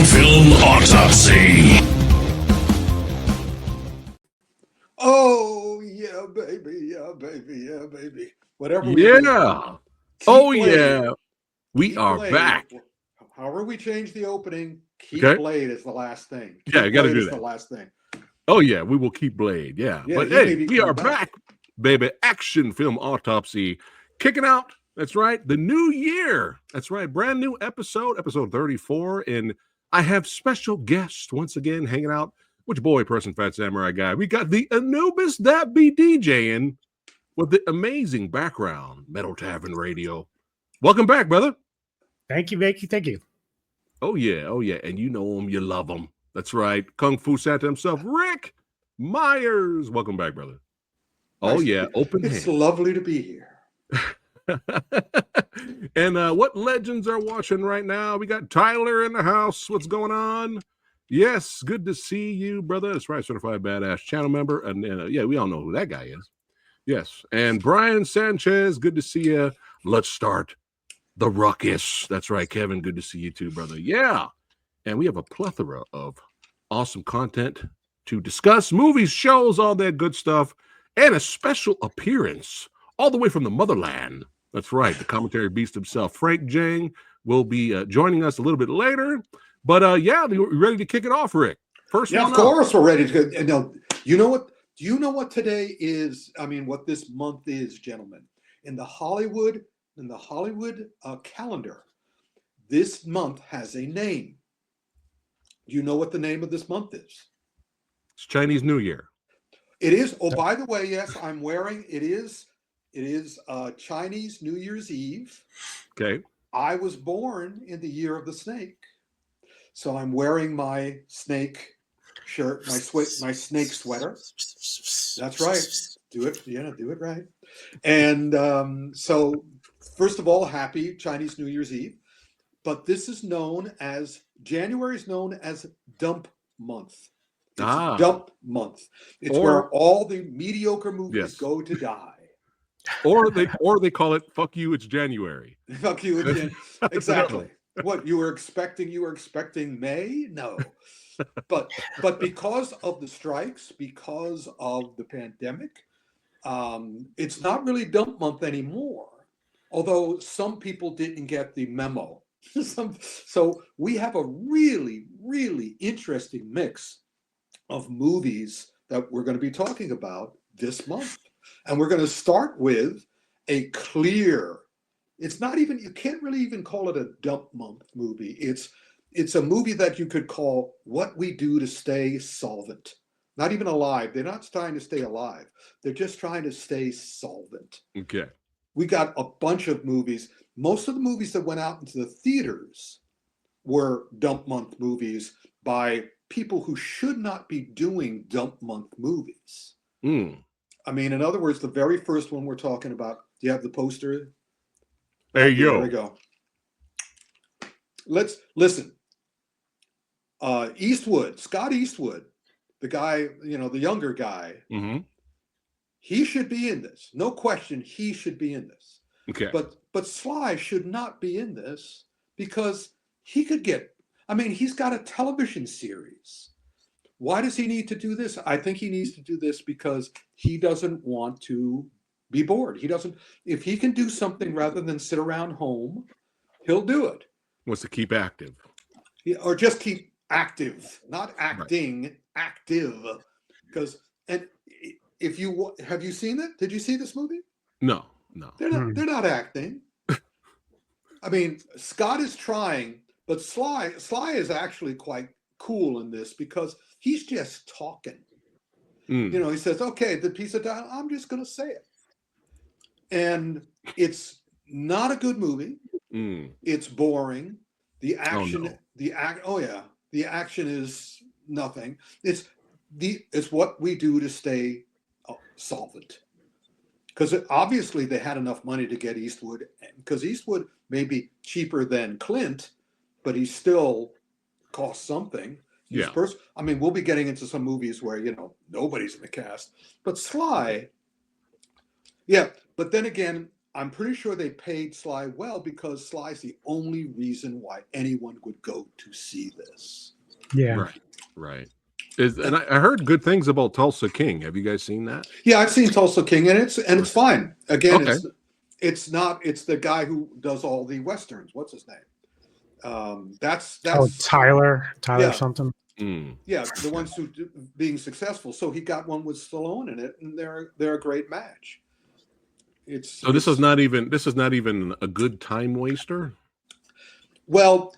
Film Autopsy. Oh, yeah, baby, yeah, baby, yeah, baby. Whatever we Yeah. do, Oh, Blade. yeah. We Keep are Blade. back. However we change the opening, keep Okay. Blade is the last thing. Keep Yeah, you got to Blade do is that. the last thing. Oh, yeah. We will keep Blade. Yeah. Yeah, But he may hey, be we coming are back, baby. Action Film Autopsy. Kicking out. That's right. The new year. That's right. Brand new episode 34. And I have special guests once again hanging out. Which boy person, Fat Samurai Guy? We got the Anubis that be DJing with the amazing background, Metal Tavern Radio. Welcome back, brother. Thank you, Vicky. Thank you. Oh, yeah. Oh, yeah. And you know him. You love him. That's right. Kung Fu Santa himself, Rick Myers. Welcome back, brother. Oh, yeah. Open It's hand. lovely to be here. And what legends are watching right now? We got Tyler in the house. What's going on? Yes, good to see you, brother. That's right, certified badass channel member. And yeah, we all know who that guy is. Yes. And Brian Sanchez, good to see you. Let's start the ruckus. That's right, Kevin. Good to see you too, brother. Yeah. And we have a plethora of awesome content to discuss, movies, shows, all that good stuff, and a special appearance all the way from the motherland. That's right. The commentary beast himself, Frank Jang, will be joining us a little bit later. But yeah, we're ready to kick it off, Rick. First Yeah, one of course we're ready to go. Now, you know what? Do you know what today is? I mean, what this month is, gentlemen? In the Hollywood calendar, this month has a name. Do you know what the name of this month is? It's Chinese New Year. It is. Oh, by the way, yes, I'm wearing. It is Chinese New Year's Eve. Okay. I was born in the year of the snake, so I'm wearing my snake shirt, my snake sweater. That's right. Do it. Yeah, do it right. And so, first of all, happy Chinese New Year's Eve. But this is known as January is known as Dump Month. It's Dump Month. It's where all the mediocre movies go to die. Or they call it "Fuck you, it's January." Fuck you, it's January. Exactly. What you were expecting? You were expecting May? No. But because of the strikes, because of the pandemic, it's not really Dump Month anymore. Although some people didn't get the memo. So we have a really, really interesting mix of movies that we're going to be talking about this month. And we're going to start with a clear, it's not even, you can't really even call it a dump month movie. It's a movie that you could call What We Do to Stay Solvent. Not even alive. They're not trying to stay alive. They're just trying to stay solvent. Okay. We got a bunch of movies. Most of the movies that went out into the theaters were dump month movies by people who should not be doing dump month movies. I mean, in other words, the very first one we're talking about, do you have the poster? There you go. There we go. Let's listen. Scott Eastwood, the guy, the younger guy, he should be in this. No question, he should be in this. Okay. But Sly should not be in this because he could get, he's got a television series. Why does he need to do this? I think he needs to do this because he doesn't want to be bored. If he can do something rather than sit around home, he'll do it. Wants to keep active. Or just keep active, not acting, right. Active. And if you, have you seen it? Did you see this movie? No. They're not acting. Scott is trying, but Sly is actually quite cool in this because he's just talking. He says, okay, the piece of dialogue, I'm just going to say it. And it's not a good movie. It's boring. The action, the action is nothing. It's what we do to stay solvent. Because obviously they had enough money to get Eastwood, because Eastwood may be cheaper than Clint, but he still costs something. We'll be getting into some movies where, nobody's in the cast. But Sly, but then again, I'm pretty sure they paid Sly well because Sly's the only reason why anyone would go to see this. Yeah. Right. And I heard good things about Tulsa King. Have you guys seen that? Yeah, I've seen Tulsa King, and it's fine. Again, Okay. it's the guy who does all the westerns. What's his name? That's Tyler yeah. something. Yeah, the ones who being successful. So he got one with Stallone in it, and they're a great match. This is not even a good time waster. Well,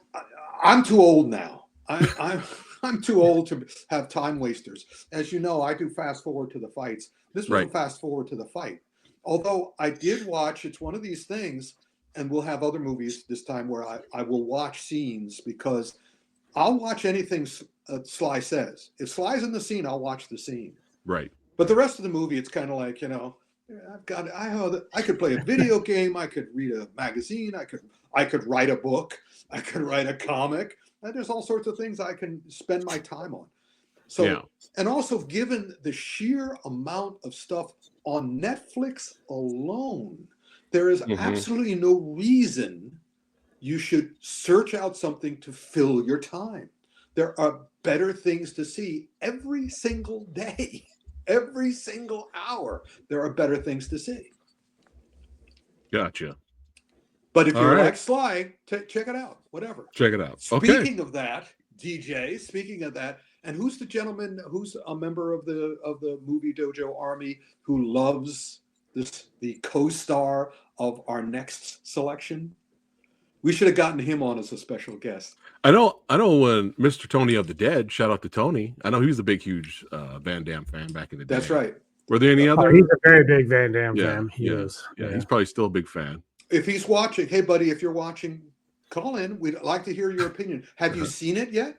I'm too old now. I'm too old to have time wasters. As you know, I do fast forward to the fights. This was a fast forward to the fight. Although I did watch, it's one of these things, and we'll have other movies this time where I will watch scenes because I'll watch anything Sly says. If Sly's in the scene, I'll watch the scene. Right. But the rest of the movie, it's kind of like, I could play a video game. I could read a magazine. I could write a book. I could write a comic. And there's all sorts of things I can spend my time on. So, and also given the sheer amount of stuff on Netflix alone, there is absolutely no reason you should search out something to fill your time. There are better things to see every single day. Every single hour, there are better things to see. Gotcha. But if you're like Sly, check it out. Whatever. Check it out. Speaking of that, DJ. Speaking of that, and who's the gentleman who's a member of the Movie Dojo Army who loves the co-star of our next selection? We should have gotten him on as a special guest. I know when Mr. Tony of the Dead, shout out to Tony. I know he was a big, huge Van Damme fan back in the day. That's right. Were there any other? He's a very big Van Damme fan. He is. Yeah, he's probably still a big fan. If he's watching, hey, buddy, if you're watching, call in. We'd like to hear your opinion. Have you seen it yet?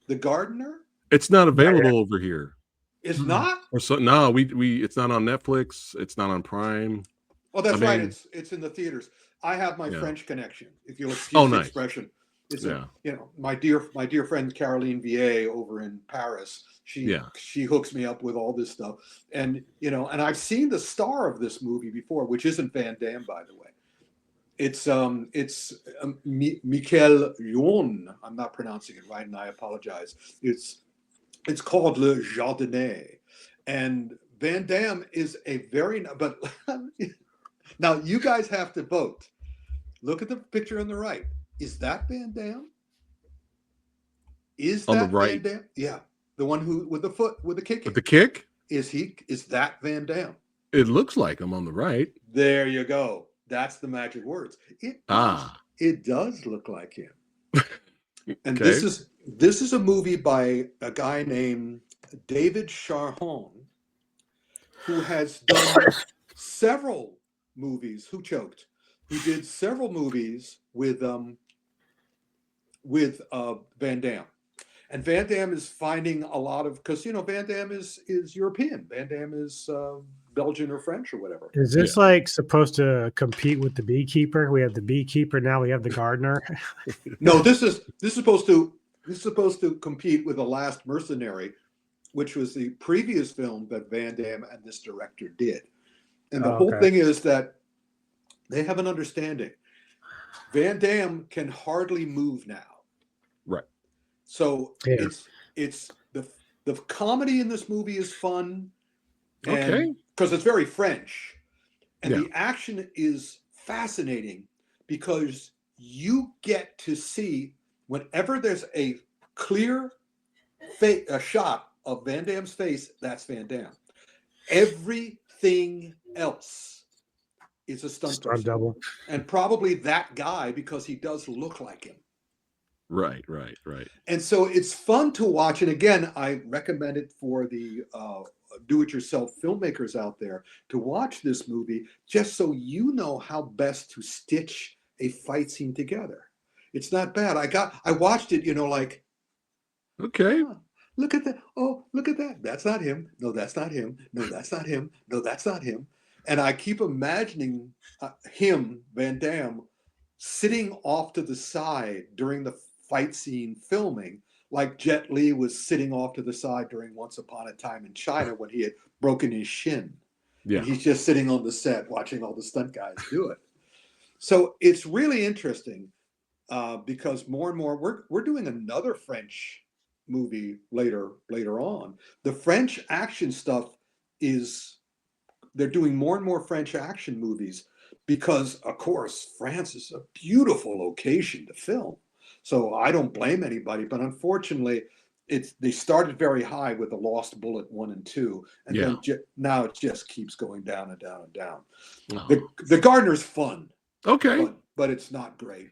The Gardener? It's not available over here. It's not? Or so, no, it's not on Netflix. It's not on Prime. Oh, that's right. It's in the theaters. I have my French connection, if you'll excuse the expression. It's my dear friend Caroline Vier over in Paris. She hooks me up with all this stuff, and and I've seen the star of this movie before, which isn't Van Damme, by the way. It's Michael Youn. I'm not pronouncing it right, and I apologize. It's called Le Jardinier, and Van Damme is a but now you guys have to vote. Look at the picture on the right. Is that Van Damme? Is that on the right? Van Damme? Yeah, the one who with the kick. With the kick? Is that Van Damme? It looks like him on the right. There you go. That's the magic words. It does look like him. And this is a movie by a guy named David Charron, who has done several movies. Who did several movies with Van Damme. And Van Damme is finding a lot of, because Van Damme is European. Van Damme is Belgian or French or whatever. Is this like supposed to compete with the beekeeper? We have the beekeeper, now we have the gardener. No, this is supposed to compete with The Last Mercenary, which was the previous film that Van Damme and this director did. And the whole thing is that they have an understanding. Van Damme can hardly move now. Right. So it's the comedy in this movie is fun. Because it's very French. And the action is fascinating because you get to see whenever there's a clear a shot of Van Damme's face, that's Van Damme. Everything else is a stunt double. And probably that guy because he does look like him. Right. And so it's fun to watch. And again, I recommend it for the do-it-yourself filmmakers out there to watch this movie just so you know how best to stitch a fight scene together. It's not bad. I watched it, like, look at that. Oh, look at that. That's not him. No, that's not him. No, that's not him. No, that's not him. And I keep imagining him, Van Damme, sitting off to the side during the fight scene filming, like Jet Li was sitting off to the side during Once Upon a Time in China when he had broken his shin. Yeah. And he's just sitting on the set watching all the stunt guys do it. So it's really interesting because more and more we're doing another French movie later on. The French action stuff is they're doing more and more French action movies because, of course, France is a beautiful location to film. So I don't blame anybody, but unfortunately, they started very high with The Lost Bullet 1 and 2, and Yeah. then now it just keeps going down and down and down. Oh. The Gardener's fun, Okay. but it's not great.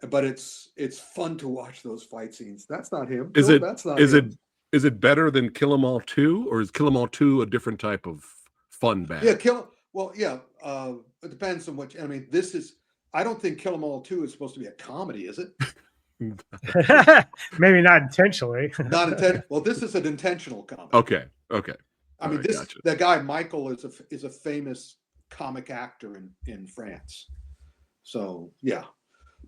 But it's fun to watch those fight scenes. That's not him. Is No, it that's not is him. it better than Kill 'Em All 2, or is Kill 'Em All 2 a different type of fun bad? Yeah, well, yeah. It depends on what. I mean, this is. I don't think Kill 'Em All 2 is supposed to be a comedy, is it? Maybe not intentionally. Not intentional. Well, this is an intentional comedy. Okay. I mean, Gotcha. that guy Michael is a famous comic actor in France. So yeah,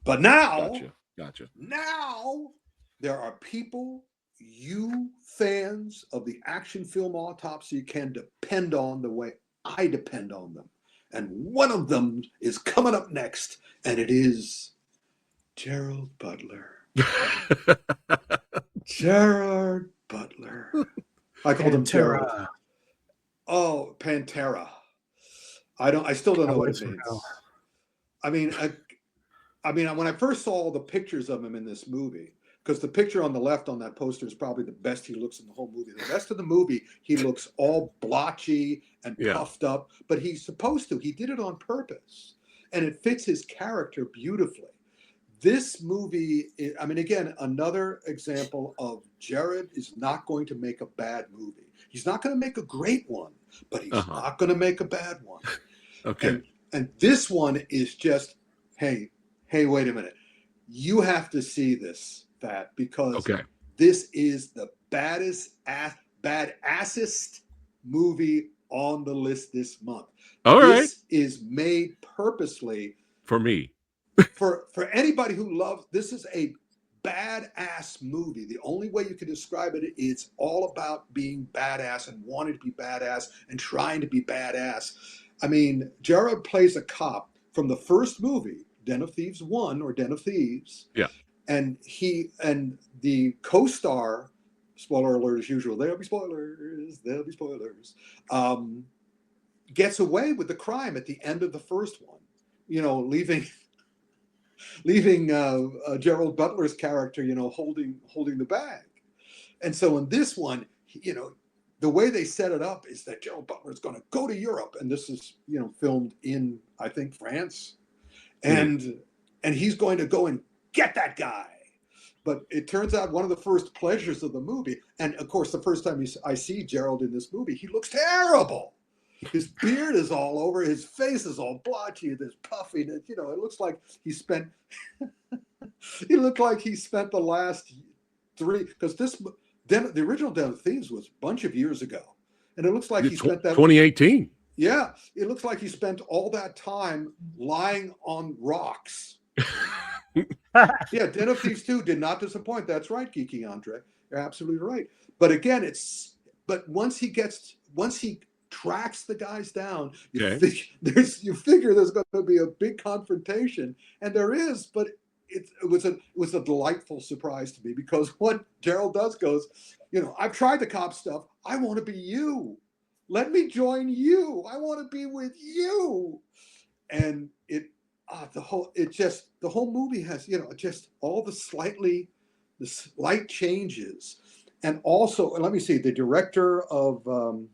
but now, Gotcha. now there are people, you fans of the action film Autopsy, can depend on the way I depend on them, and one of them is coming up next, and it is Gerald Butler. Gerard Butler. I called him Gerald. Oh, Pantera. I still don't know what it means. I mean, when I first saw the pictures of him in this movie, because the picture on the left on that poster is probably the best he looks in the whole movie. The rest of the movie, he looks all blotchy and puffed up, but he's supposed to. He did it on purpose, and it fits his character beautifully. This movie, I mean, again, another example of Jared is not going to make a bad movie. He's not going to make a great one, but he's not going to make a bad one. Okay. And this one is just, hey, wait a minute. You have to see this, Pat, because this is the badassest movie on the list this month. This is made purposely for me. For anybody who loves, this is a badass movie. The only way you can describe it, it's all about being badass and wanting to be badass and trying to be badass. I mean, Gerard plays a cop from the first movie, Den of Thieves 1 or Den of Thieves. Yeah. And the co-star, spoiler alert as usual, there'll be spoilers, gets away with the crime at the end of the first one, leaving Gerald Butler's character, holding the bag. And so in this one, the way they set it up is that Gerald Butler is going to go to Europe, and this is, filmed in, I think, France, and he's going to go and get that guy. But it turns out one of the first pleasures of the movie, and of course, the first time I see Gerald in this movie, he looks terrible. His beard is all over. His face is all blotchy. There's puffiness. It looks like he spent. He looked like he spent the last because the original Den of Thieves was a bunch of years ago, and it looks like he spent that 2018. Yeah, it looks like he spent all that time lying on rocks. Yeah, Den of Thieves 2 did not disappoint. That's right, Geeky Andre. You're absolutely right. But again, once he tracks the guys down, you figure there's going to be a big confrontation, and there is. But it was a delightful surprise to me, because what Gerald does goes, I've tried the cop stuff. I want to be you. Let me join you. I want to be with you. And the whole movie has, just all the slight changes. And also, let me see, the director of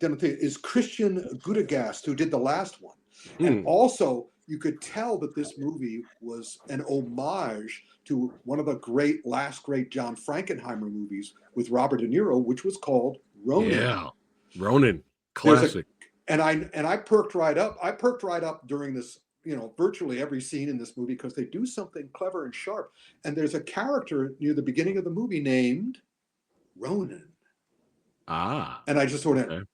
is Christian Gudegast, who did the last one. And also, you could tell that this movie was an homage to one of the last great John Frankenheimer movies with Robert De Niro, which was called Ronin. Yeah, Ronin, classic. And I perked right up. I perked right up during this, virtually every scene in this movie, because they do something clever and sharp. And there's a character near the beginning of the movie named Ronin. And I just sort of,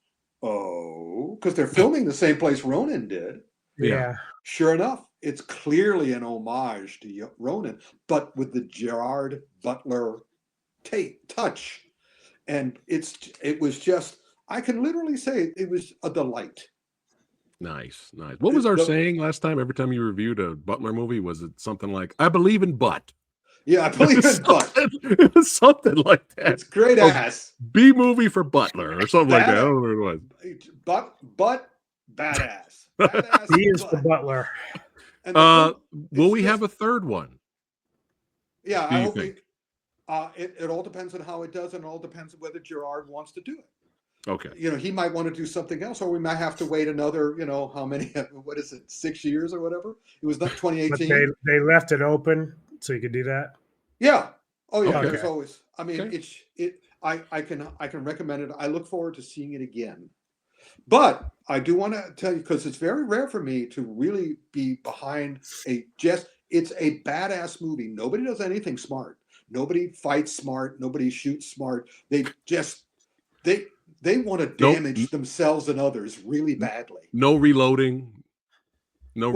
because they're filming the same place Ronin did. Yeah. Sure enough, it's clearly an homage to Ronin, but with the Gerard Butler touch. And it was just, I can literally say it was a delight. Nice. What was our saying last time? Every time you reviewed a Butler movie, was it something like, I believe in butt? Yeah, I believe in butt. It was something like that. It's great Or ass. B movie for Butler or something like that. I don't know what it was. Butt, badass. Badass He is the butt. butler. And Will we have a third one? Yeah, Do I you hope think? it all depends on how it does, and it all depends on whether Gerard wants to do it. Okay. He might want to do something else, or we might have to wait another, how many, what is it, 6 years or whatever? It was not But 2018. they left it open so you could do that. Yeah. Oh yeah. Okay. There's always. I mean, Okay. I can recommend it. I look forward to seeing it again. But I do want to tell you, because it's very rare for me to really be behind it's a badass movie. Nobody does anything smart. Nobody fights smart. Nobody shoots smart. They want to damage themselves and others really badly. No reloading. No,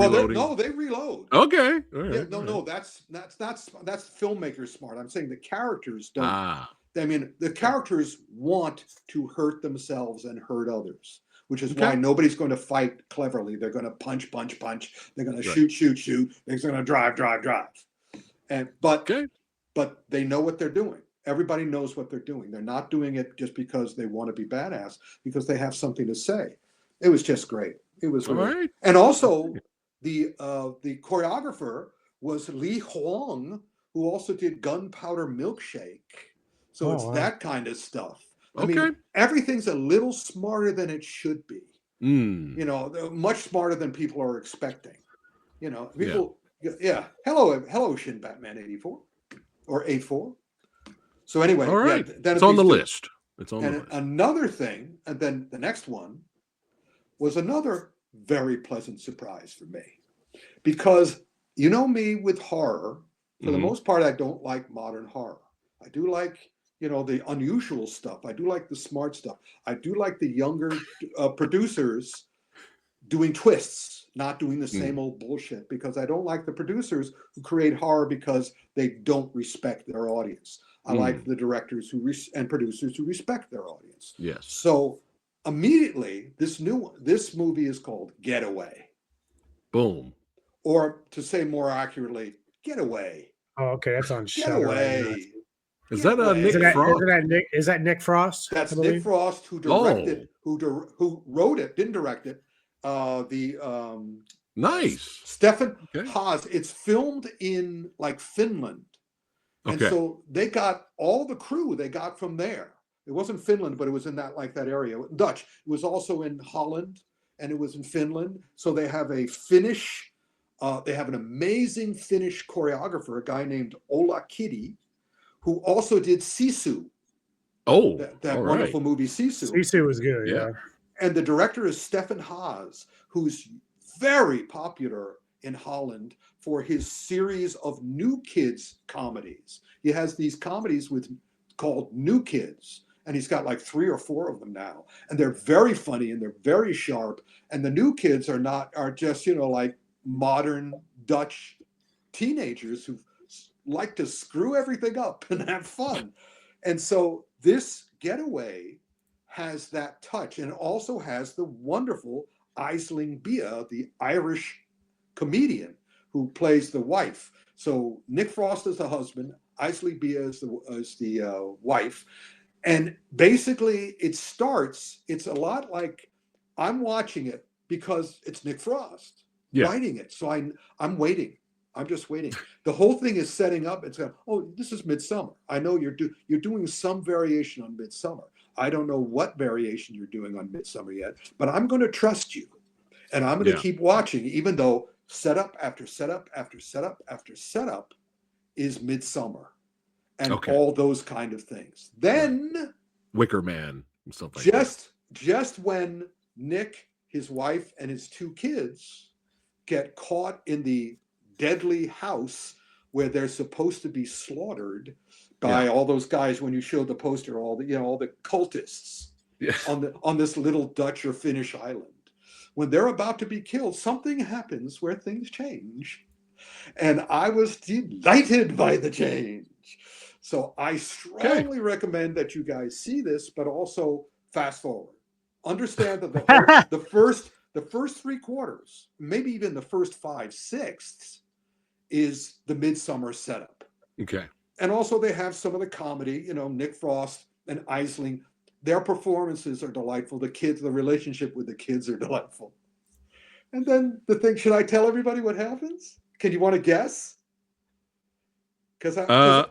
they reload. Okay. All right. Yeah, no, that's filmmakers smart. I'm saying the characters don't. I mean, the characters want to hurt themselves and hurt others, which is why nobody's going to fight cleverly. They're going to punch. They're going to shoot. They're going to drive. But they know what they're doing. Everybody knows what they're doing. They're not doing it just because they want to be badass, because they have something to say. It was just great. It was really, all right. And also the choreographer was Li Huang, who also did Gunpowder Milkshake. So it's that kind of stuff. I mean, everything's a little smarter than it should be. Much smarter than people are expecting. People. Yeah. Hello, Shin Batman 84 or 84. So anyway, all right. Then it's on the list. It's on the list. Another thing, and then the next one was another very pleasant surprise for me, because me with horror, for the most part, I don't like modern horror. I do like the unusual stuff. I do like the smart stuff. I do like the younger producers doing twists, not doing the same old bullshit, because I don't like the producers who create horror because they don't respect their audience. I like the directors and producers who respect their audience. Yes. So immediately, this movie is called Getaway. Boom. Or to say more accurately, Getaway. Oh, okay, that's on Shudder. Getaway. Is that Nick Frost? Is that Nick Frost? That's Nick Frost, who directed, who wrote it, didn't direct it. Nice. Stefan Haas. It's filmed in Finland. And so they got all the crew they got from there. It wasn't Finland, but it was in that area. Dutch. It was also in Holland, and it was in Finland. So they have a Finnish, they have an amazing Finnish choreographer, a guy named Ola Kidi, who also did Sisu. Oh, that wonderful movie Sisu. Sisu was good, yeah. And the director is Stefan Haas, who's very popular in Holland for his series of New Kids comedies. He has these comedies called New Kids, and he's got 3 or 4 of them now. And they're very funny and they're very sharp. And the New Kids are just, modern Dutch teenagers who like to screw everything up and have fun. And so this Getaway has that touch, and also has the wonderful Aisling Bea, the Irish comedian who plays the wife. So Nick Frost is the husband, Aisling Bea is the wife. And basically it's a lot like, I'm watching it because it's Nick Frost writing it. So I'm waiting. I'm just waiting. The whole thing is setting up. It's this is Midsummer. I know you're doing some variation on Midsummer. I don't know what variation you're doing on Midsummer yet, but I'm going to trust you, and I'm going to keep watching, even though setup after setup after setup after setup is Midsummer, and all those kind of things. Then Wicker Man and stuff like that. Just when Nick, his wife, and his 2 kids get caught in the deadly house where they're supposed to be slaughtered by all those guys, when you showed the poster, all the cultists on this little Dutch or Finnish island. When they're about to be killed, something happens where things change. And I was delighted by the change. So I strongly recommend that you guys see this, but also fast forward. Understand that the the first 3/4, maybe even the first 5/6 is the Midsummer setup. Okay. And also they have some of the comedy, Nick Frost and Aisling. Their performances are delightful. The relationship with the kids are delightful. And then the thing, should I tell everybody what happens? Can you want to guess? Because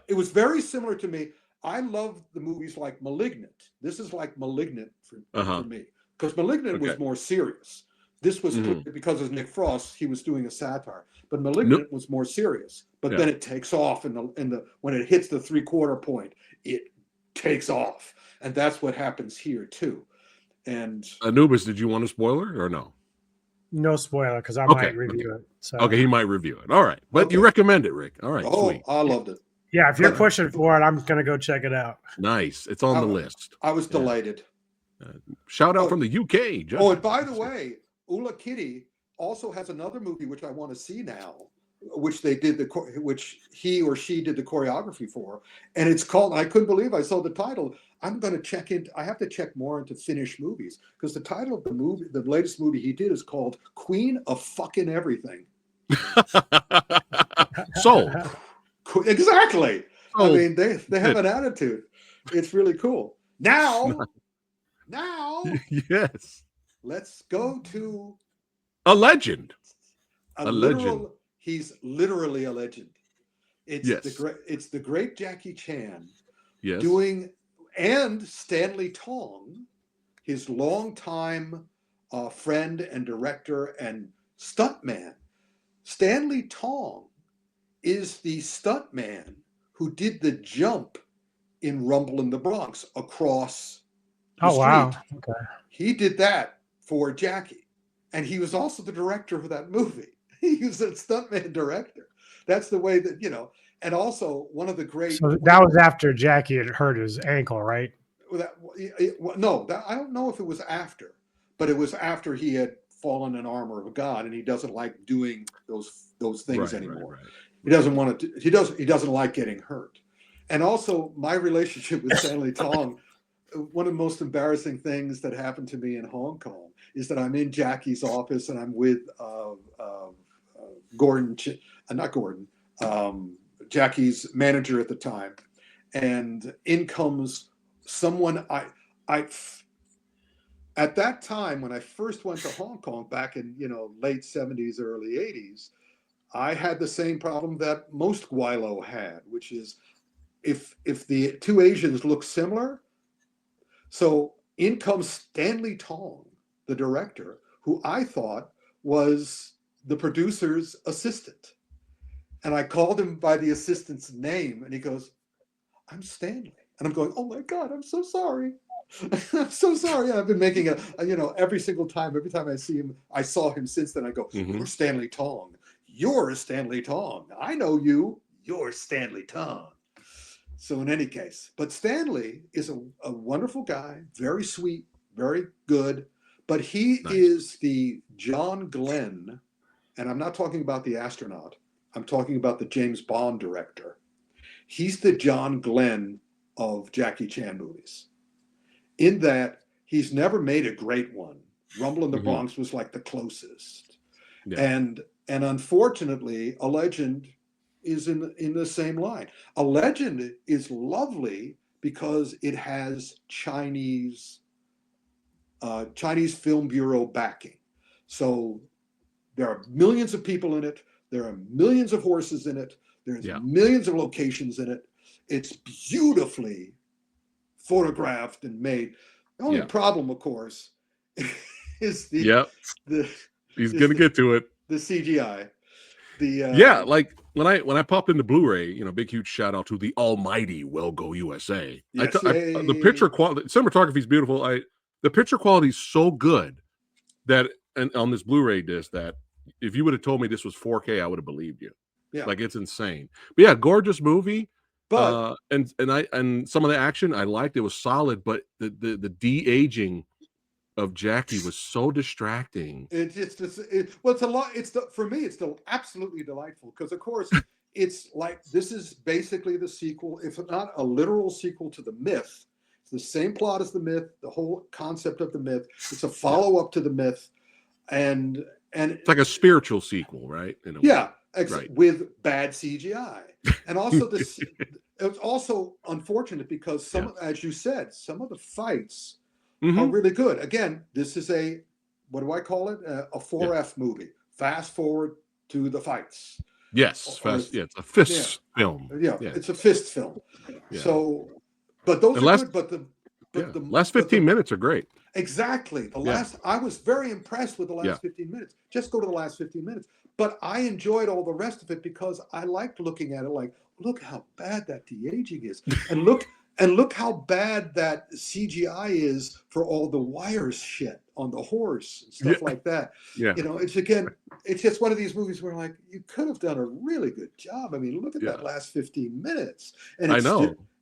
it was very similar to me. I love the movies like Malignant. This is like Malignant for me. Because Malignant was more serious. This was because of Nick Frost, he was doing a satire. But Malignant was more serious. But then it takes off when it hits the 3/4 point, it takes off. And that's what happens here too. And Anubis, did you want a spoiler or no? No spoiler, because I might review it. So. Okay, he might review it. All right. But you recommend it, Rick. All right, sweet. I loved it. Yeah, if you're pushing for it, I'm going to go check it out. Nice. It's on the list. I was delighted. Shout out from the UK. And by the way, Ula Kitty also has another movie which I want to see now, which he or she did the choreography for, and it's called. I couldn't believe I saw the title. I'm going to check in. I have to check more into Finnish movies because the title of the movie, the latest movie he did, is called Queen of Fucking Everything. Sold. Exactly. I mean, they have an attitude. It's really cool. Now, yes. Let's go to a legend. A legend. He's literally a legend. It's the great Jackie Chan doing, and Stanley Tong, his longtime friend and director and stuntman. Stanley Tong is the stuntman who did the jump in Rumble in the Bronx across the street. Wow. Okay. He did that for Jackie. And he was also the director of that movie. He was a stuntman director. That's the way that, and also one of the great. So that was after Jackie had hurt his ankle, right? I don't know if it was after, but it was after he had fallen in armor of a god, and he doesn't like doing those things anymore. Right. He doesn't want to. He doesn't like getting hurt. And also, my relationship with Stanley Tong, one of the most embarrassing things that happened to me in Hong Kong is that I'm in Jackie's office and I'm with Jackie's manager at the time, and in comes someone at that time when I first went to Hong Kong back in late 70s, early 80s, I had the same problem that most Guilo had, which is if the two Asians look similar. So in comes Stanley Tong, the director, who I thought was the producer's assistant. And I called him by the assistant's name, and he goes, "I'm Stanley." And I'm going, "Oh my God, I'm so sorry. I'm so sorry." And I've been making every time I see him, I saw him since then, I go, "You're Stanley Tong. You're Stanley Tong. I know you. You're Stanley Tong." So in any case, but Stanley is a wonderful guy, very sweet, very good, but he is the John Glenn, and I'm not talking about the astronaut. I'm talking about the James Bond director. He's the John Glenn of Jackie Chan movies, in that he's never made a great one. Rumble in the Bronx was like the closest. Yeah. And unfortunately, A Legend is in the same line. A Legend is lovely because it has Chinese Film Bureau backing. So there are millions of people in it. There are millions of horses in it. There's millions of locations in it. It's beautifully photographed and made. The only problem, of course, is he's going to get to it. The CGI. Like when I popped into Blu-ray, big huge shout out to the almighty Well Go USA. Yes, the picture quality, cinematography is beautiful. The picture quality is so good that, and on this Blu-ray disc, that if you would have told me this was 4K, I would have believed you. Yeah, like it's insane. But yeah, gorgeous movie. But and some of the action I liked. It was solid, but the de-aging of Jackie was so distracting. It's a lot. For me, it's still absolutely delightful because, of course, it's like this is basically the sequel, if not a literal sequel to the myth. It's the same plot as the myth, the whole concept of the myth. It's a follow-up to the myth, and It's like a spiritual sequel, right? In a way. yeah, Right. with bad CGI, and also this. It's also unfortunate because as you said, some of the fights are really good. Again, this is what do I call it? A 4F movie. Fast forward to the fights. Yes, fast. Yeah, it's a fist film. Yeah, it's a fist film. Yeah. So, but those are good. But the last 15 minutes are great. Exactly. I was very impressed with the last 15 minutes. Just go to the last 15 minutes. But I enjoyed all the rest of it because I liked looking at it like, look how bad that de-aging is. And look how bad that CGI is for all the wires shit on the horse and stuff like that. Yeah. It's just one of these movies where like you could have done a really good job. I mean, look at that last 15 minutes. And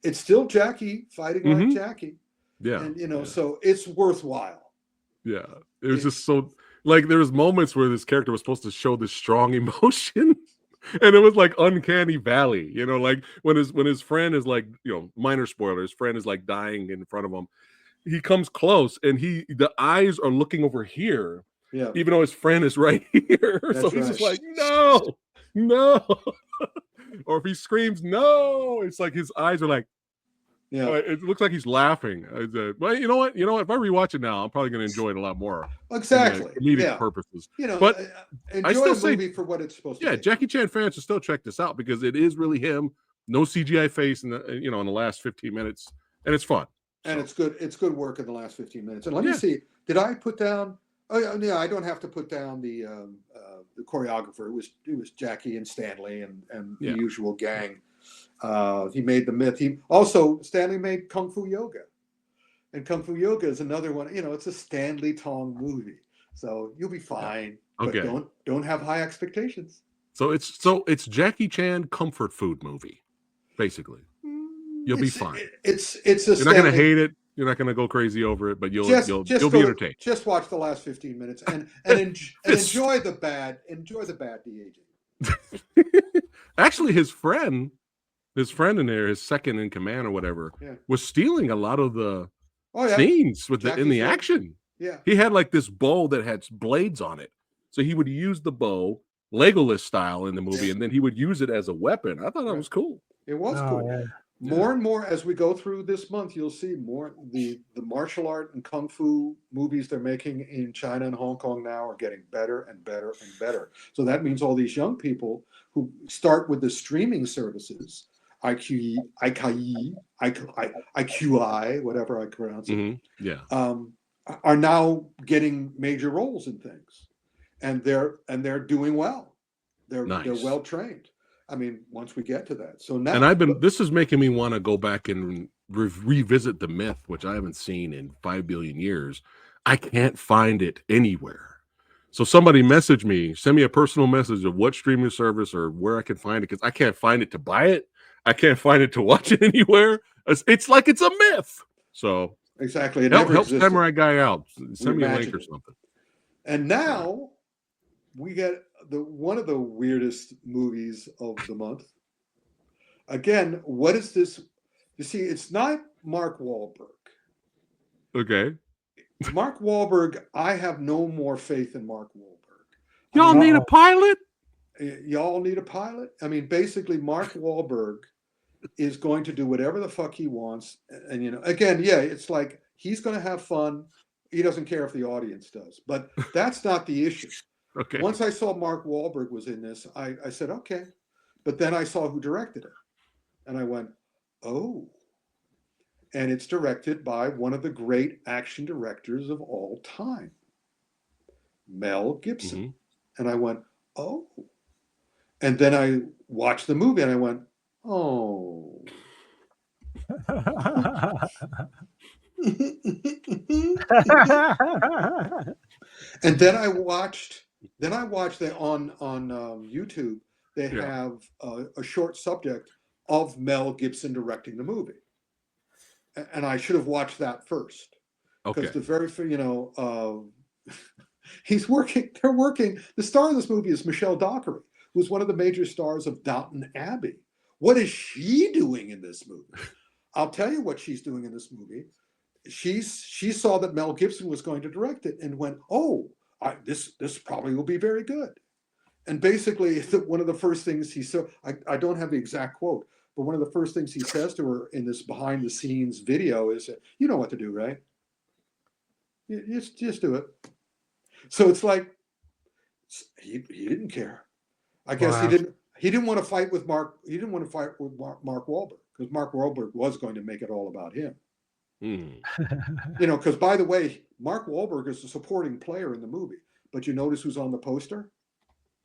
it's still Jackie fighting like Jackie. Yeah. And so it's worthwhile. Yeah. It was just so like there was moments where this character was supposed to show this strong emotion. And it was like uncanny valley, like when his friend is like, minor spoiler, his friend is like dying in front of him. He comes close and the eyes are looking over here, even though his friend is right here. So he's just like, no. Or if he screams, no, it's like his eyes are like, it looks like he's laughing. Well, you know what? If I rewatch it now, I'm probably going to enjoy it a lot more. Exactly. Comedic purposes. But I still say, movie for what it's supposed to be. Yeah, Jackie Chan fans should still check this out because it is really him. No CGI face in the in the last 15 minutes, and it's fun. And it's good. It's good work in the last 15 minutes. And let me see. Did I put down? Oh yeah, I don't have to put down the choreographer. It was Jackie and Stanley and the usual gang. He made The Myth. Stanley made Kung Fu Yoga, and Kung Fu Yoga is another one. It's a Stanley Tong movie, so you'll be fine. Okay. But don't have high expectations. So it's Jackie Chan comfort food movie, basically. You'll be fine. You're not gonna hate it. You're not gonna go crazy over it, but you'll be entertained. Just watch the last 15 minutes and enjoy the bad de-aging. Actually, his friend in there, his second in command or whatever, was stealing a lot of the scenes in the action. Yeah, he had like this bow that had blades on it, so he would use the bow Legolas style in the movie, and then he would use it as a weapon. I thought that was cool. It was cool. Yeah. More and more as we go through this month, you'll see more the martial art and kung fu movies they're making in China and Hong Kong now are getting better and better and better. So that means all these young people who start with the streaming services, IQI, whatever I pronounce it, are now getting major roles in things, and they're doing well. They're well trained. I mean, once we get to that. So now, and this is making me want to go back and revisit The Myth, which I haven't seen in 5 billion years. I can't find it anywhere. So somebody message me, send me a personal message of what streaming service or where I can find it, because I can't find it to buy it. I can't find it to watch it anywhere. It's like it's a myth. So exactly, help Samurai Guy out. Send me a link or something. And now we get one of the weirdest movies of the month. Again, what is this? You see, it's not Mark Wahlberg. Okay. Mark Wahlberg, I have no more faith in Mark Wahlberg. Y'all need a pilot? Y'all need a pilot? I mean, basically, Mark Wahlberg is going to do whatever the fuck he wants. And, again, it's like he's going to have fun. He doesn't care if the audience does. But that's not the issue. Okay. Once I saw Mark Wahlberg was in this, I said, okay. But then I saw who directed it. And I went, oh. And it's directed by one of the great action directors of all time, Mel Gibson. Mm-hmm. And I went, oh. And then I watched the movie and I went, oh. And then I watched that on YouTube. They have a short subject of Mel Gibson directing the movie, and I should have watched that first. Because the very he's working. They're working. The star of this movie is Michelle Dockery, who's one of the major stars of Downton Abbey. What is she doing in this movie? I'll tell you what she's doing in this movie. She saw that Mel Gibson was going to direct it and went, oh, this probably will be very good. And basically, one of the first things he said, I don't have the exact quote, but one of the first things he says to her in this behind the scenes video is, "You know what to do, right? Just do it." So it's like he didn't care. I guess Wow. he didn't want to fight with Mark. He didn't want to fight with Mark Wahlberg, because Mark Wahlberg was going to make it all about him. Because by the way, Mark Wahlberg is a supporting player in the movie, but you notice who's on the poster?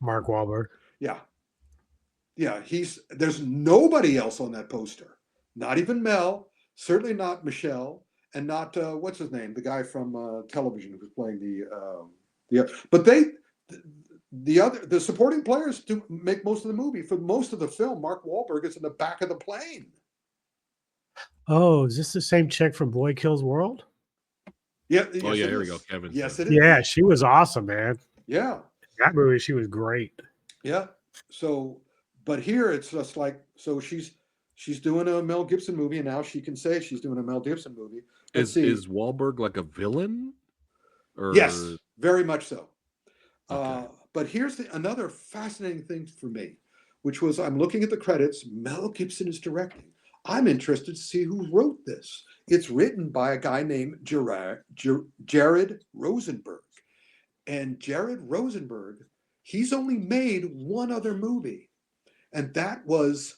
Mark Wahlberg. Yeah. There's nobody else on that poster. Not even Mel, certainly not Michelle, and not what's his name, the guy from television who was playing but the supporting players do make most of the movie. For most of the film, Mark Wahlberg is in the back of the plane. Oh, is this the same chick from Boy Kills World? Yeah. Oh, yeah, here we go, Kevin. Yes, it is. Yeah, she was awesome, man. Yeah. That movie, she was great. Yeah. So, but here it's just like, so she's doing a Mel Gibson movie, and now she can say she's doing a Mel Gibson movie. Is Wahlberg like a villain? Or... Yes, very much so. Okay. But here's another fascinating thing for me, which was I'm looking at the credits. Mel Gibson is directing. I'm interested to see who wrote this. It's written by a guy named Jared Rosenberg. And Jared Rosenberg, he's only made one other movie. And that was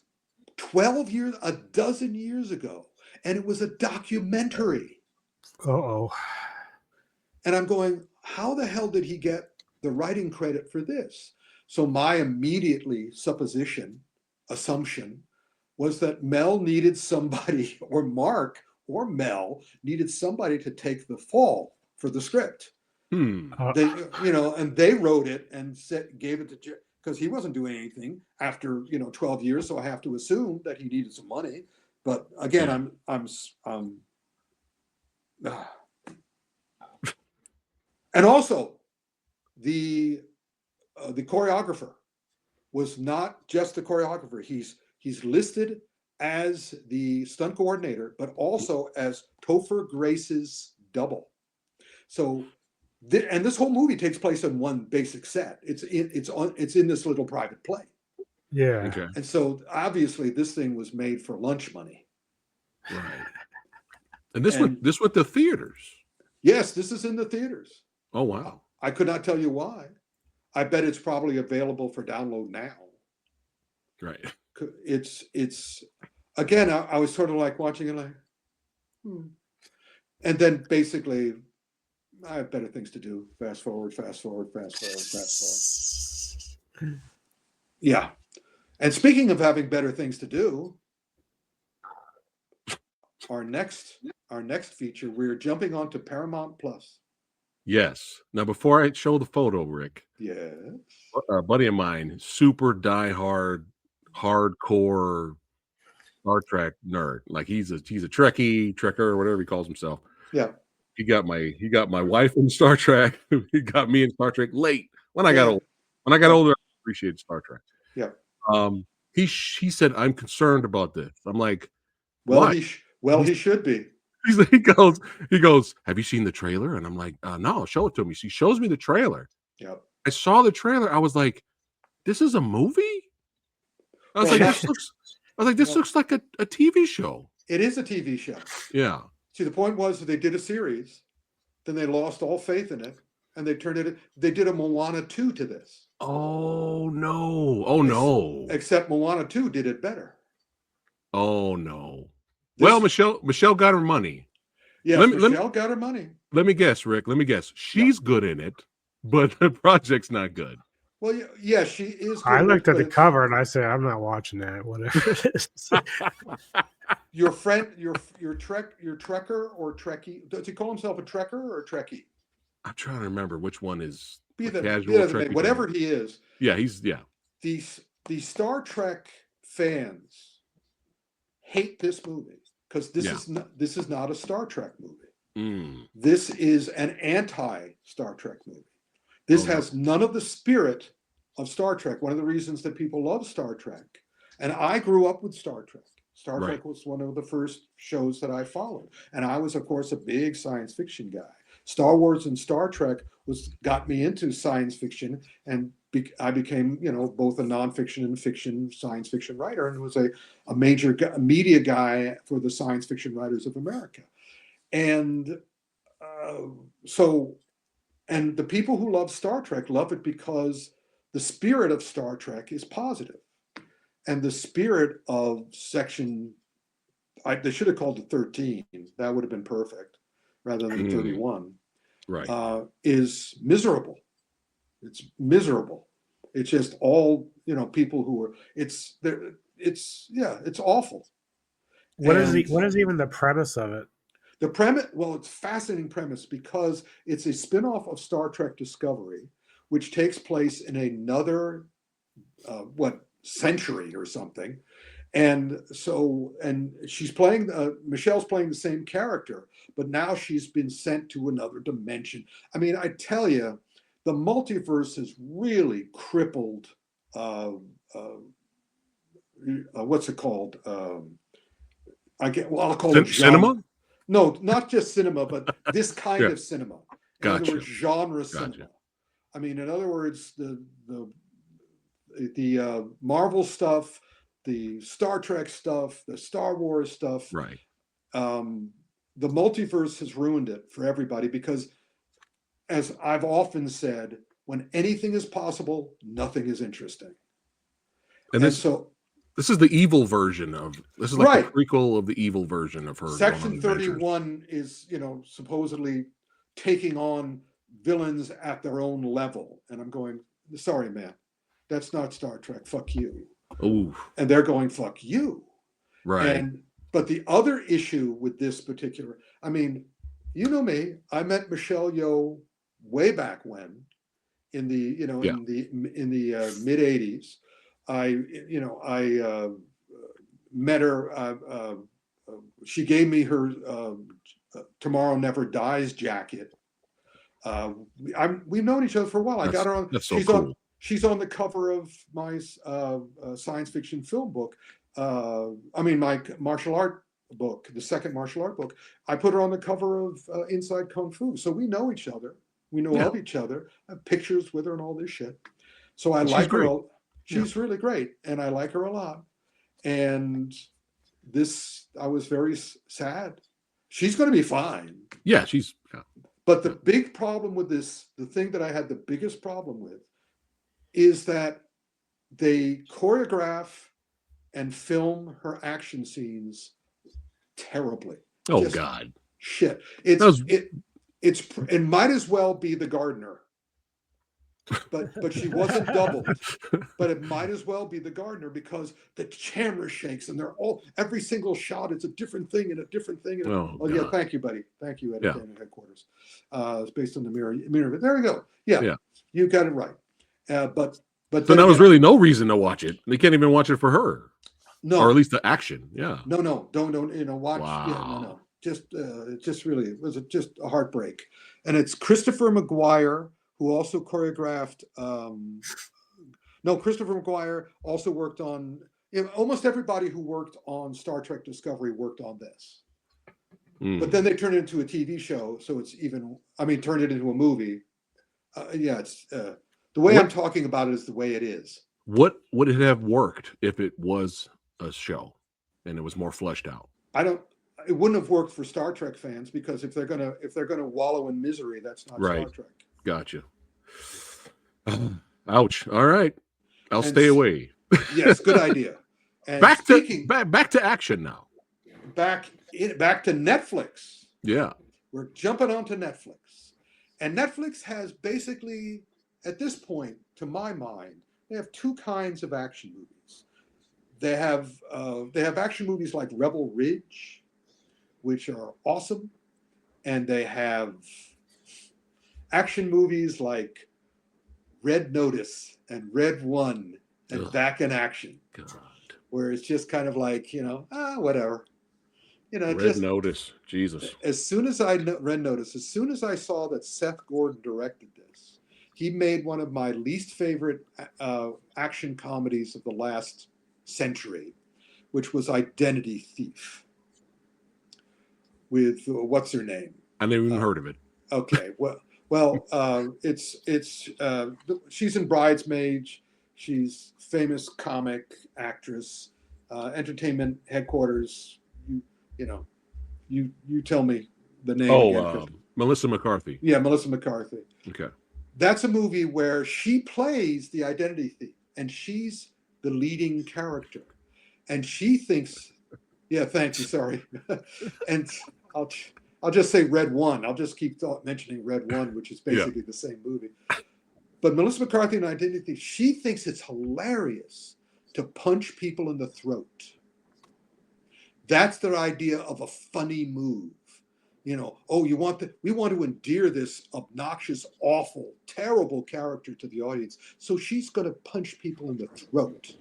a dozen years ago. And it was a documentary. Uh-oh. And I'm going, how the hell did he get the writing credit for this? So my assumption was that Mel needed somebody, or Mark or Mel needed somebody to take the fall for the script. They, and they wrote it and gave it to, because he wasn't doing anything after 12 years. So I have to assume that he needed some money. But again, and also the choreographer was not just the choreographer. He's listed as the stunt coordinator, but also as Topher Grace's double. So, and this whole movie takes place in one basic set. It's in this little private plane. Yeah. Okay. And so obviously this thing was made for lunch money. Right. And this went to theaters. Yes, this is in the theaters. Oh, wow. I could not tell you why. I bet it's probably available for download now. Right. It's again, I was sort of like watching it like, and then basically I have better things to do. Fast forward. Yeah. And speaking of having better things to do, our next feature, we're jumping onto Paramount Plus. Yes. Now, before I show the photo, Rick, Yes. a buddy of mine, super diehard, hardcore Star Trek nerd. Like he's a Trekker, whatever he calls himself. Yeah. He got my wife in Star Trek. He got me in Star Trek late. When I got older. When I got older, I appreciated Star Trek. Yeah. He said, "I'm concerned about this." I'm like, well, why? He should be. He goes, "Have you seen the trailer?" And I'm like, "No, show it to me." She shows me the trailer. Yeah. I saw the trailer. I was like, "This is a movie?" I was like, "This looks like a TV show." It is a TV show. Yeah. See, the point was that they did a series, then they lost all faith in it, and they did a Moana 2 to this. Oh no. Except Moana 2 did it better. Oh no. Well, Michelle got her money. Yes, Michelle got her money. Let me guess, Rick. She's good in it, but the project's not good. Well, yeah, she is good. I looked at the cover and I said, I'm not watching that, whatever it is. Your friend, your Trekker or Trekkie, does he call himself a Trekker or a Trekkie? I'm trying to remember which one is casual Trekkie. Whatever he is. Yeah, The Star Trek fans hate this movie because this is not a Star Trek movie. This is an anti-Star Trek movie. This has none of the spirit of Star Trek. One of the reasons that people love Star Trek, and I grew up with Star Trek. Star Trek was one of the first shows that I followed. And I was, of course, a big science fiction guy. Star Wars and Star Trek got me into science fiction, and I became, both a nonfiction and fiction science fiction writer, and was a major media guy for the Science Fiction Writers of America. And and the people who love Star Trek love it because the spirit of Star Trek is positive. And the spirit of they should have called it 13. That would have been perfect rather than 31. Right. Is miserable. It's miserable. It's just all, people who are, it's awful. What is even the premise of it? The premise, well, it's a fascinating premise because it's a spinoff of Star Trek Discovery, which takes place in another, century or something. And she's playing, Michelle's playing the same character, but now she's been sent to another dimension. I mean, I tell you, the multiverse has really crippled, what's it called? I'll call it cinema. No, not just cinema, but this kind of cinema. In other words, genre cinema. I mean, in other words, the Marvel stuff, the Star Trek stuff, the Star Wars stuff. Right. The multiverse has ruined it for everybody because, as I've often said, when anything is possible, nothing is interesting. And this is the evil version of this is like the prequel of the evil version of her. Section 31 is, supposedly taking on villains at their own level. And I'm going, sorry, man, that's not Star Trek. Fuck you. Ooh. And they're going, fuck you. Right. But the other issue with this particular, I mean, you know me, I met Michelle Yeoh way back when in the, in the mid 80s. I met her. She gave me her "Tomorrow Never Dies" jacket. We've known each other for a while. I got her on. That's so cool. She's on the cover of my science fiction film book. My martial art book, the second martial art book. I put her on the cover of Inside Kung Fu. So we know each other. We know of each other. I have pictures with her and all this shit. So I like her. She's really great, and I like her a lot. And I was very sad. She's going to be fine. Yeah, But the big problem with this, the thing that I had the biggest problem with, is that they choreograph and film her action scenes terribly. Oh, God. Shit. It might as well be The Gardener. But she wasn't doubled. But it might as well be The Gardener because the camera shakes and every single shot is a different thing and a different thing. Yeah, thank you, buddy. Thank you, Entertainment Headquarters. It's based on the mirror. There we go. Yeah. You got it right. But so there was really no reason to watch it. They can't even watch it for her. No, or at least the action. Yeah. No, don't watch. Wow. Yeah, no. It just really was just a heartbreak. And it's Christopher McGuire, who also choreographed. Christopher McGuire also worked on. Almost everybody who worked on Star Trek Discovery worked on this. But then they turned it into a TV show, so it's even. Turned it into a movie. It's the way I'm talking about it is the way it is. What would it have worked if it was a show and it was more fleshed out? It wouldn't have worked for Star Trek fans because if they're gonna wallow in misery, that's not Star Trek. Gotcha. Ouch. All right. I'll stay away. Yes, good idea. And back to action now. Back to Netflix. Yeah. We're jumping onto Netflix. And Netflix has basically, at this point, to my mind, they have two kinds of action movies. They have action movies like Rebel Ridge, which are awesome. And they have action movies like Red Notice and Red One and Back in Action. God. Where it's just kind of like, whatever. Red Notice, Jesus. As soon as I saw that Seth Gordon directed this, he made one of my least favorite action comedies of the last century, which was Identity Thief with what's her name? I never even heard of it. Okay. She's in Bridesmaids. She's famous comic actress, entertainment headquarters. You know, you tell me the name again. Melissa McCarthy. Yeah, Melissa McCarthy. Okay. That's a movie where she plays the identity thief, and she's the leading character, and she thinks, yeah, thank you, sorry, and I'll just say Red One. I'll just keep mentioning Red One, which is basically the same movie. But Melissa McCarthy and Identity Thief, she thinks it's hilarious to punch people in the throat. That's their idea of a funny move. We want to endear this obnoxious, awful, terrible character to the audience. So she's going to punch people in the throat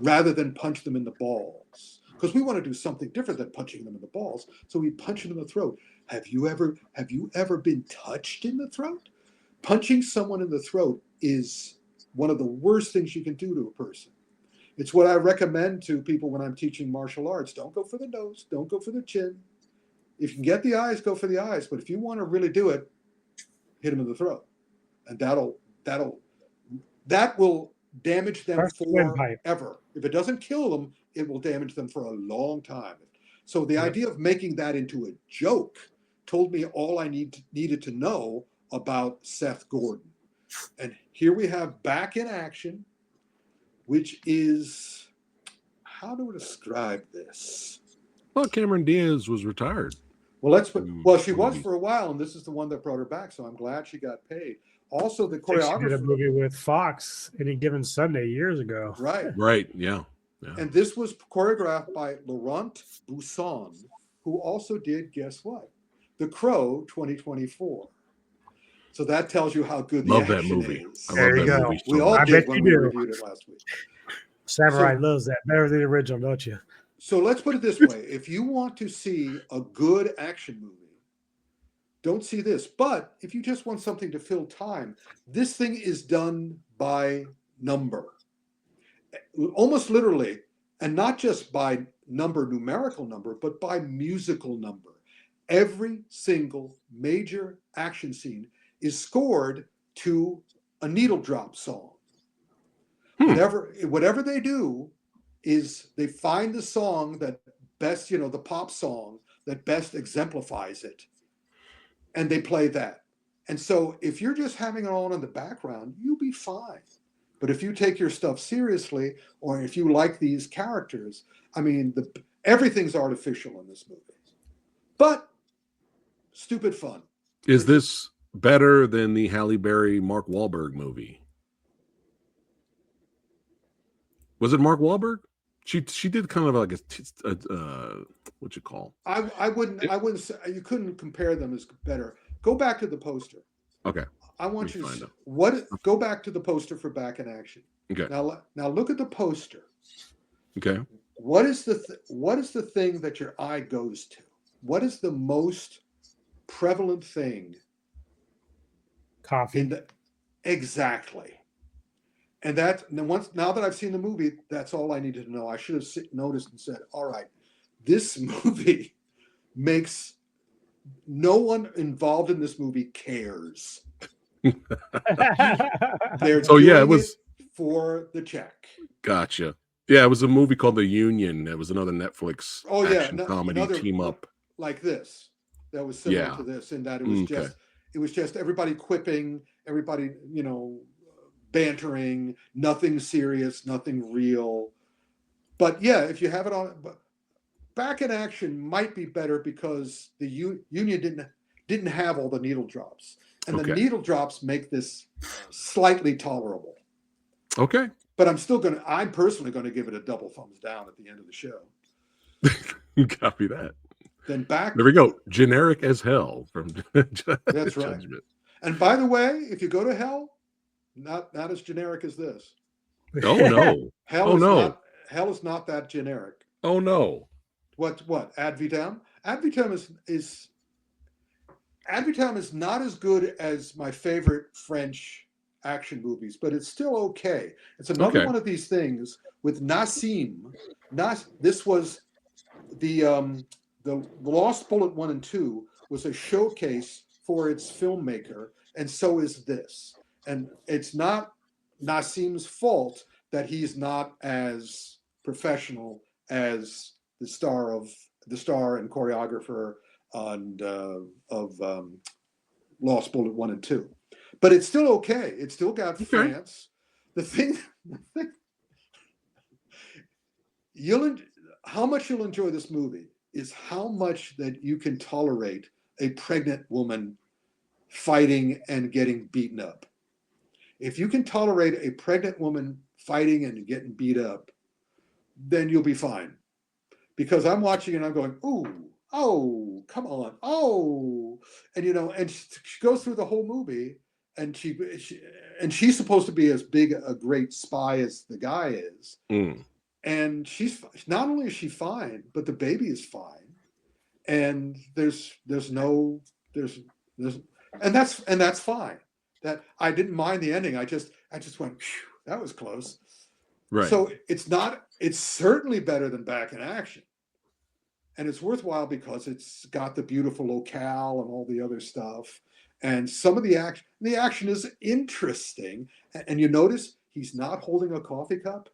rather than punch them in the balls. Because we want to do something different than punching them in the balls. So we punch them in the throat. Have you ever been touched in the throat? Punching someone in the throat is one of the worst things you can do to a person. It's what I recommend to people when I'm teaching martial arts. Don't go for the nose. Don't go for the chin. If you can get the eyes, go for the eyes. But if you want to really do it, hit them in the throat, and that will damage them forever. If it doesn't kill them, it will damage them for a long time. So the idea of making that into a joke told me all I needed to know about Seth Gordon. And here we have Back in Action, which is, how do we describe this? Well, Cameron Diaz was retired. She was for a while, and this is the one that brought her back. So I'm glad she got paid. Also, the choreographer. She did a movie with Fox, Any Given Sunday, years ago. Right. Yeah. And this was choreographed by Laurent Bousson, who also did, guess what? The Crow 2024. So that tells you how good the action that movie. is. There you go. We all did when we reviewed it last week. Samurai loves that better than the original, don't you? So let's put it this way. If you want to see a good action movie, don't see this. But if you just want something to fill time, this thing is done by number. Almost literally, and not just by numerical number, but by musical number. Every single major action scene is scored to a needle drop song. Whatever they do is they find the song that best, the pop song that best exemplifies it, and they play that. And so if you're just having it on in the background, you'll be fine. But if you take your stuff seriously, or if you like these characters, everything's artificial in this movie. But stupid fun. Is this better than the Halle Berry Mark Wahlberg movie? Was it Mark Wahlberg? She did kind of like what you call? I wouldn't say you couldn't compare them as better. Go back to the poster. Okay. I want you to go back to the poster for Back in Action. Okay. Now look at the poster. Okay. What is the thing that your eye goes to? What is the most prevalent thing? Coffee. Exactly. And now that I've seen the movie, that's all I needed to know. I should have noticed and said, all right, this movie makes no one involved in this movie cares. They're doing it was for the check. Gotcha. Yeah, it was a movie called The Union. It was another Netflix comedy team up like this. That was similar to this, in that it was just everybody quipping, everybody bantering, nothing serious, nothing real. But yeah, if you have it on, Back in Action might be better because the Union didn't have all the needle drops, and the needle drops make this slightly tolerable. Okay. But I'm personally going to give it a double thumbs down at the end of the show. Copy that. Then there we go. Generic as hell from That's right. Judgment. And by the way, if you go to hell, not as generic as this. Oh no. Hell is not that generic. Oh no. What? Ad Vitam? Ad Vitam is not as good as my favorite French action movies, but it's still okay. It's another one of these things with Nassim. This was the Lost Bullet 1 and 2 was a showcase for its filmmaker, and so is this. And it's not Nassim's fault that he's not as professional as the star and choreographer of Lost Bullet 1 and 2. But it's still okay. It's still got France. The thing how much you'll enjoy this movie is how much that you can tolerate a pregnant woman fighting and getting beaten up. If you can tolerate a pregnant woman fighting and getting beat up, then you'll be fine. Because I'm watching and I'm going, ooh, oh, come on, oh, and and she goes through the whole movie, and she's supposed to be as big a great spy as the guy is, and she's not only is she fine, but the baby is fine, and there's and that's fine. That I didn't mind the ending. I just went, that was close. Right. So it's certainly better than Back in Action. And it's worthwhile because it's got the beautiful locale and all the other stuff. And some of the action is interesting. And you notice he's not holding a coffee cup.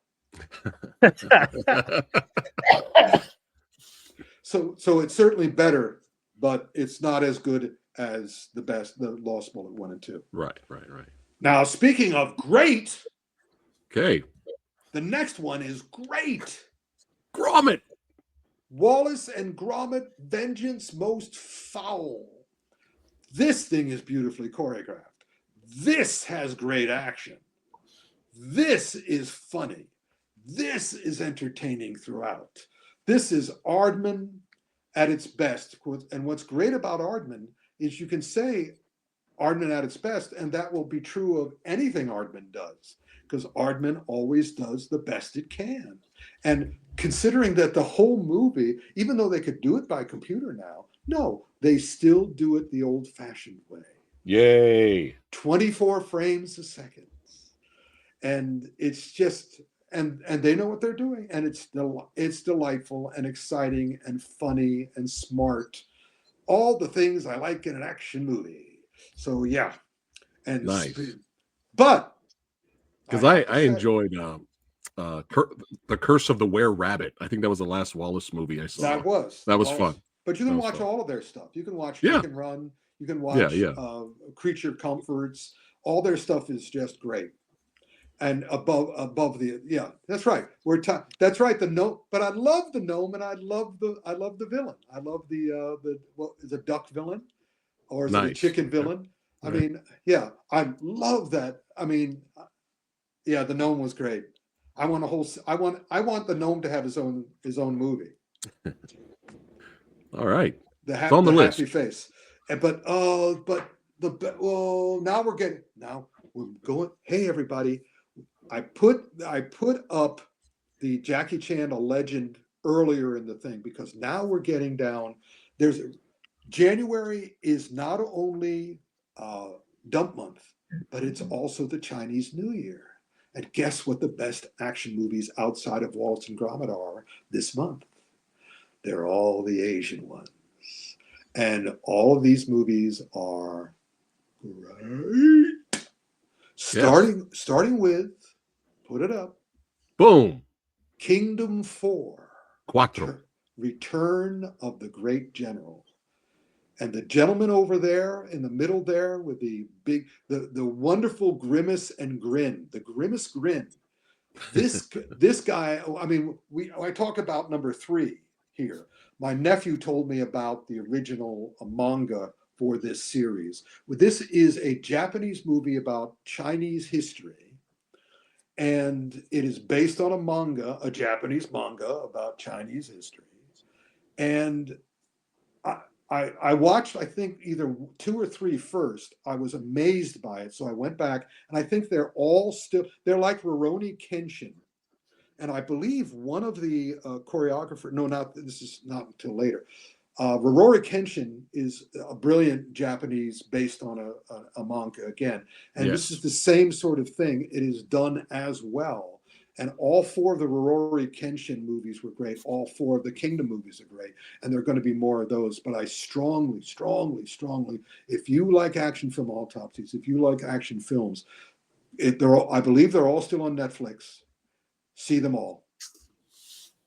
So it's certainly better, but it's not as good as the Lost Bullet 1 and 2. Right. Now, speaking of great, okay, the next one is great. Gromit. Wallace and Gromit, Vengeance Most Foul. This thing is beautifully choreographed. This has great action. This is funny. This is entertaining throughout. This is Aardman at its best. And what's great about Aardman is you can say Aardman at its best, and that will be true of anything Aardman does, because Aardman always does the best it can. And considering that the whole movie, even though they could do it by computer now, no, they still do it the old-fashioned way. Yay. 24 frames a second. And it's just, and they know what they're doing. And it's delightful and exciting and funny and smart. All the things I like in an action movie. So, yeah. And nice. But because I enjoyed The Curse of the Were-Rabbit. I think that was the last Wallace movie I saw. That was fun. But you can watch all of their stuff. You can watch Yeah. Kick and Run. You can watch Creature Comforts. All their stuff is just great. And above the that's right. That's right. The gnome, but I love the gnome, and I love the villain. I love is a duck villain, or is it a chicken villain? I mean, I love that. I mean, the gnome was great. I want the gnome to have his own movie. All right, it's on the list. Happy face, now we're going. Hey, everybody. I put up the Jackie Chan A Legend earlier in the thing, because now we're getting down. January is not only dump month, but it's also the Chinese New Year. And guess what the best action movies outside of Wallace and Gromit are this month? They're all the Asian ones. And all of these movies are great. Starting with, put it up. Boom. Kingdom 4. Quattro. Return of the Great General. And the gentleman over there in the middle there with the wonderful grimace and grin, the grimace grin. This guy, I mean, I talk about number 3 here. My nephew told me about the original manga for this series. This is a Japanese movie about Chinese history. And it is based on a Japanese manga about Chinese history. And I watched, I think, either 2 or 3 first. I was amazed by it. So I went back, and I think they're like Rurouni Kenshin. And I believe one of the this is not until later. Rurouni Kenshin is a brilliant Japanese based on a manga again. And This is the same sort of thing. It is done as well. And all 4 of the Rurouni Kenshin movies were great. All 4 of the Kingdom movies are great. And there are going to be more of those. But I strongly, if you like action film autopsies, if you like action films, I believe they're all still on Netflix. See them all.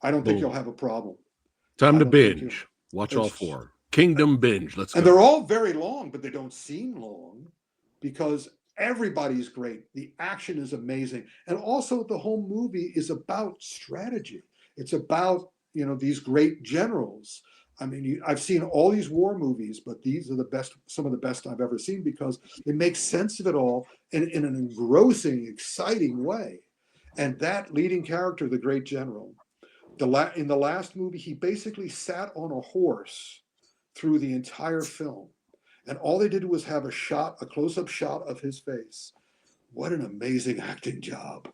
I don't think Boom. you'll have a problem. Time I to don't think binge. Watch all it's- 4. Kingdom binge. Let's And go. they're all very long, but they don't seem long because everybody's great. The action is amazing. And also the whole movie is about strategy. It's about, these great generals. I mean, I've seen all these war movies, but these are the best, some of the best I've ever seen because they make sense of it all in an engrossing, exciting way. And that leading character, the great general, in the last movie, he basically sat on a horse through the entire film. And all they did was have a close-up shot of his face. What an amazing acting job.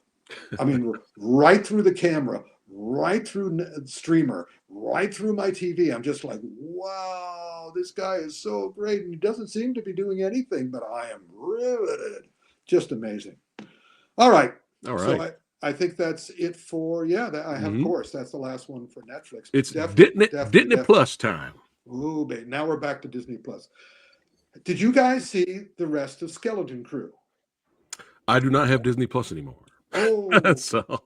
I mean, right through the camera, right through streamer, right through my TV. I'm just like, wow, this guy is so great. And he doesn't seem to be doing anything, but I am riveted. Just amazing. All right. All So right. I think that's it for, I have, of Mhm. course, that's the last one for Netflix. It's Definitely. Disney Plus time. Ooh, babe. Now we're back to Disney Plus. Did you guys see the rest of Skeleton Crew? I do not have Disney Plus anymore. Oh, So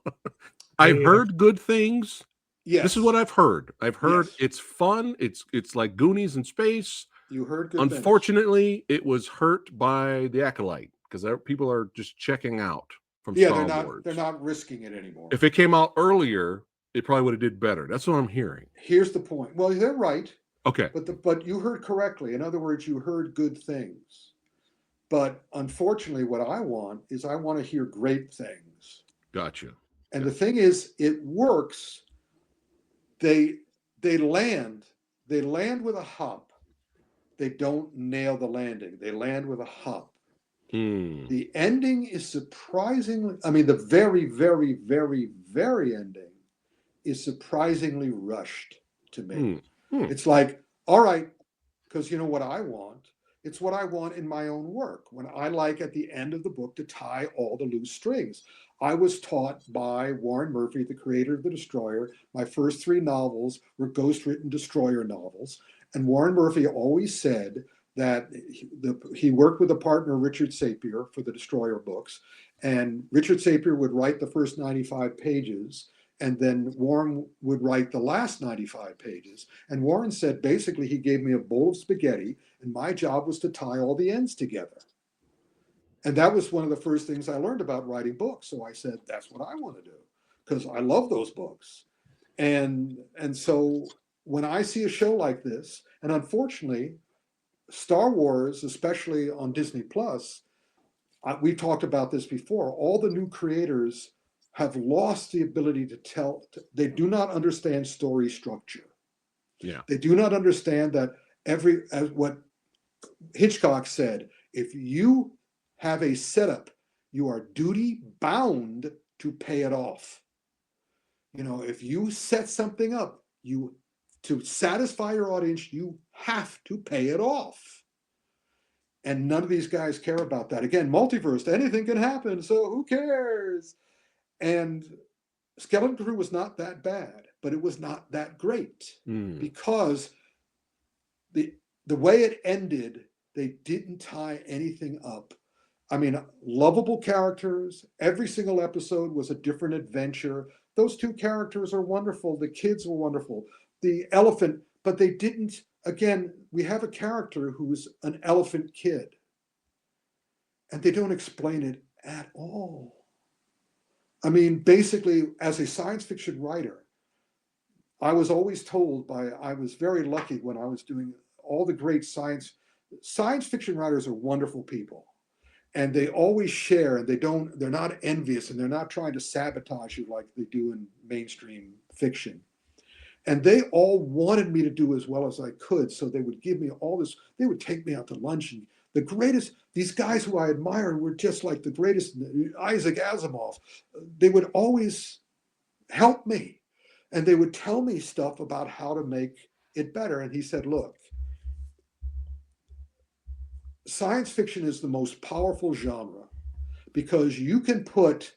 I've heard good things. yes. This is what I've heard. I've heard Yes. it's fun. It's like Goonies in space. You heard good things. Unfortunately, it was hurt by the Acolyte because people are just checking out from Yeah, Star Wars. they're not risking it anymore. If it came out earlier, it probably would have did better. That's what I'm hearing. Here's the point. Well, they're right. Okay. But you heard correctly. In other words, you heard good things. But unfortunately, what I want to hear great things. Gotcha. And the thing is, it works. They land with a hop. They don't nail the landing. They land with a hop. The ending is surprisingly, the very, very, very, very ending is surprisingly rushed to me. It's like, all right, because you know what I want? It's what I want in my own work. When I like at the end of the book to tie all the loose strings. I was taught by Warren Murphy, the creator of The Destroyer. My first 3 novels were ghost-written Destroyer novels. And Warren Murphy always said that he worked with a partner, Richard Sapir, for the Destroyer books. And Richard Sapir would write the first 95 pages, and then Warren would write the last 95 pages. And Warren said, basically, he gave me a bowl of spaghetti, and my job was to tie all the ends together. And that was one of the first things I learned about writing books. So I said, that's what I want to do, because I love those books. And so when I see a show like this, and unfortunately, Star Wars, especially on Disney Plus, we talked about this before, all the new creators have lost the ability to tell. They do not understand story structure. Yeah. They do not understand that as what Hitchcock said, if you have a setup, you are duty bound to pay it off. If you set something up, to satisfy your audience, you have to pay it off. And none of these guys care about that. Again, multiverse, anything can happen, so who cares? And Skeleton Crew was not that bad, but it was not that great because the way it ended, they didn't tie anything up. Lovable characters. Every single episode was a different adventure. Those 2 characters are wonderful. The kids were wonderful. The elephant, but they didn't. Again, we have a character who's an elephant kid, and they don't explain it at all. Basically, as a science fiction writer, I was always told I was very lucky when I was doing all the great science fiction writers are wonderful people. And they always share, and they're not envious, and they're not trying to sabotage you like they do in mainstream fiction. And they all wanted me to do as well as I could. So they would give me all this, they would take me out to lunch. And the greatest, these guys who I admire were just like the greatest, Isaac Asimov. They would always help me. And they would tell me stuff about how to make it better. And he said, look, science fiction is the most powerful genre because you can put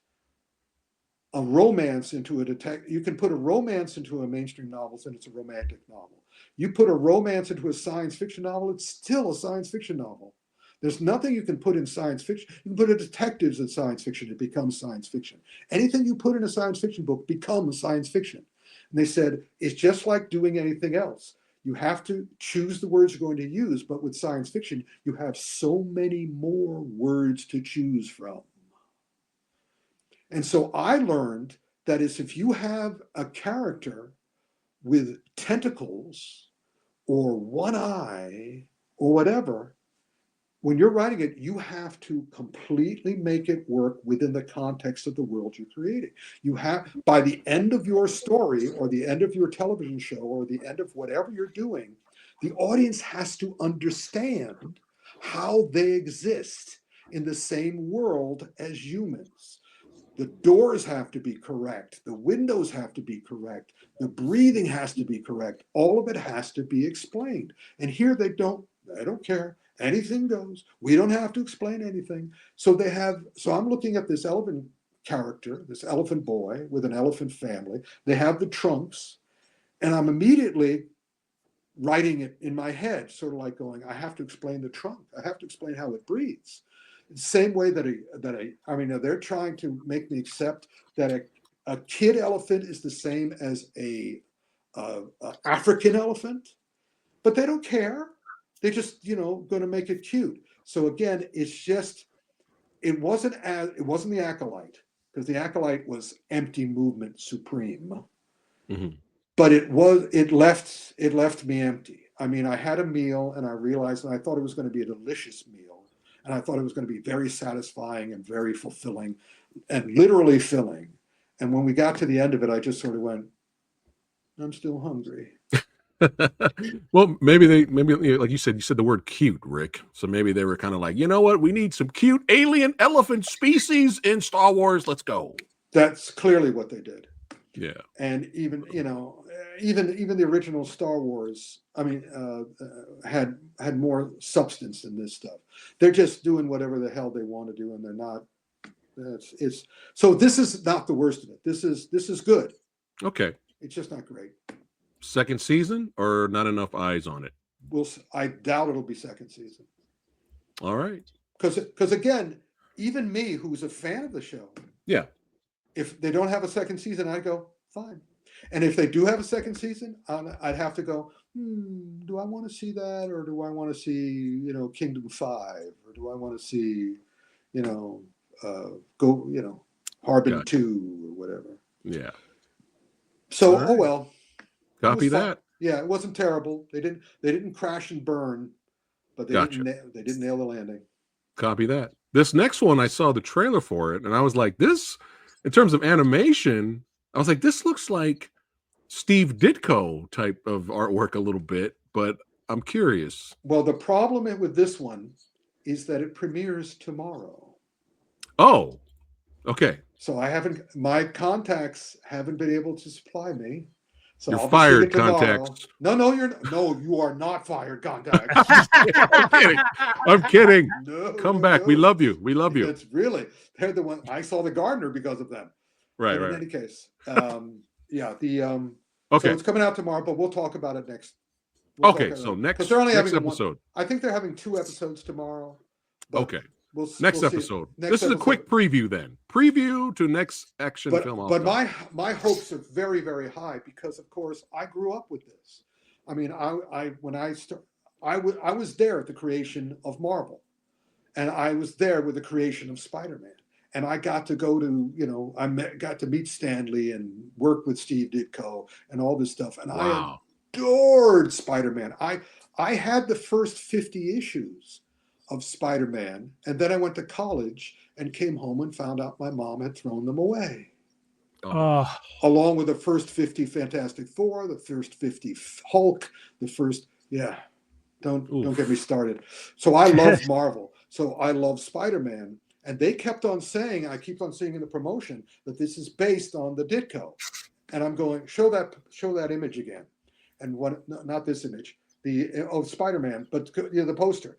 a romance into a detective. You can put a romance into a mainstream novel, and it's a romantic novel. You put a romance into a science fiction novel, it's still a science fiction novel. There's nothing you can put in science fiction. You can put a detectives in science fiction, it becomes science fiction. Anything you put in a science fiction book becomes science fiction. And they said, it's just like doing anything else. You have to choose the words you're going to use, but with science fiction, you have so many more words to choose from. And so I learned that is if you have a character with tentacles or one eye or whatever, when you're writing it, you have to completely make it work within the context of the world you're creating. You have, by the end of your story or the end of your television show or the end of whatever you're doing, the audience has to understand how they exist in the same world as humans. The doors have to be correct. The windows have to be correct. The breathing has to be correct. All of it has to be explained. And here they don't care. Anything goes. We don't have to explain anything. So I'm looking at this elephant character, this elephant boy with an elephant family. They have the trunks, and I'm immediately writing it in my head, sort of like going, I have to explain the trunk. I have to explain how it breathes. Same way they're trying to make me accept that a kid elephant is the same as a African elephant, but they don't care. They're just going to make it cute. So again, it wasn't the Acolyte, because the Acolyte was empty movement supreme, but it left me empty. I mean, I had a meal and I realized, and I thought it was going to be a delicious meal. And I thought it was going to be very satisfying and very fulfilling and literally filling. And when we got to the end of it, I just sort of went, I'm still hungry. Well, maybe like you said the word cute, Rick. So maybe they were kind of like, you know what? We need some cute alien elephant species in Star Wars. Let's go. That's clearly what they did. Yeah. And even the original Star Wars, I mean, had more substance than this stuff. They're just doing whatever the hell they want to do, and they're not. So this is not the worst of it. This is good. Okay. It's just not great. Second season, or not enough eyes on it? I doubt it'll be second season. All right. Because again, even me, who's a fan of the show, yeah. If they don't have a second season, I go, fine. And if they do have a second season, I'd have to go, do I want to see that? Or do I want to see, Kingdom 5? Or do I want to see, Harbin 2 or whatever? Yeah. So, right. Oh well. Copy that. Yeah, it wasn't terrible. They didn't crash and burn, but they didn't nail the landing. Copy that. This next one, I saw the trailer for it, and I was like, this, in terms of animation, I was like, this looks like Steve Ditko type of artwork a little bit, but I'm curious. Well, the problem with this one is that it premieres tomorrow. Oh, okay. So my contacts haven't been able to supply me. So you're fired, contacts. No, you are not fired, contacts. I'm kidding. No, come back. No. We love you. It's really, they're the one. I saw The Gardener because of them. Right. In any case, okay. So it's coming out tomorrow, but we'll talk about it next. So next episode. I think they're having 2 episodes tomorrow. Okay. Next episode. This is a quick preview then. Preview to next action film. But my hopes are very, very high because, of course, I grew up with this. I mean, I was there at the creation of Marvel, and I was there with the creation of Spider-Man, and I got to go to got to meet Stan Lee and work with Steve Ditko and all this stuff, and I adored Spider-Man. I had the first 50 issues of Spider-Man, and then I went to college and came home and found out my mom had thrown them away. Along with the first 50 Fantastic Four, the first 50 Hulk, the first don't get me started. So I love Marvel. So I love Spider-Man, and they kept on saying, I keep on seeing in the promotion that this is based on the Ditko, and I'm going, show that image again, and not this image, of Spider-Man, but the poster.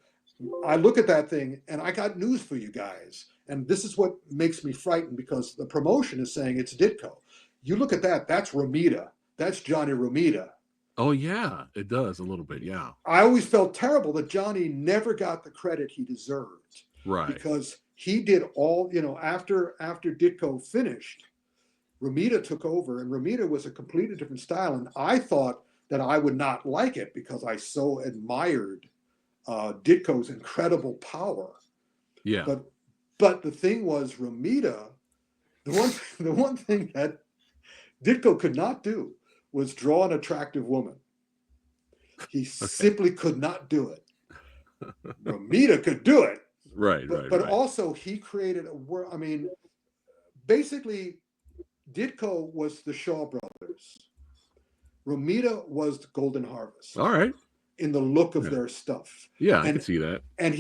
I look at that thing, and I got news for you guys. and this is what makes me frightened because the promotion is saying it's Ditko. You look at that, that's Romita. That's Johnny Romita. Oh yeah, it does a little bit. Yeah. I always felt terrible that Johnny never got the credit he deserved. Right. Because he did all, after Ditko finished, Romita took over, and Romita was a completely different style. And I thought that I would not like it because I so admired Ditko's incredible power. Yeah. But the thing was, Romita, the one thing that Ditko could not do was draw an attractive woman. He simply could not do it. Romita could do it. Right, but also he created a world. I mean, basically, Ditko was the Shaw Brothers. Romita was the Golden Harvest. All right. In the look of their stuff. Yeah, I can see that. And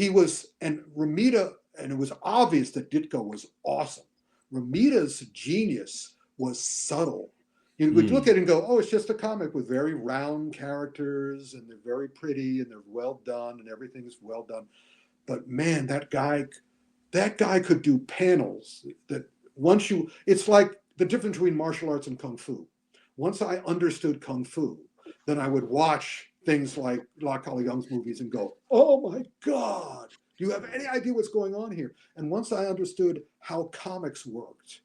Romita, and it was obvious that Ditko was awesome. Romita's genius was subtle. You would look at it and go, oh, it's just a comic with very round characters, and they're very pretty, and they're well done, and everything's well done. But man, that guy could do panels that it's like the difference between martial arts and Kung Fu. Once I understood Kung Fu, then I would watch things like La Kali Young's movies and go, oh my God, do you have any idea what's going on here? And once I understood how comics worked,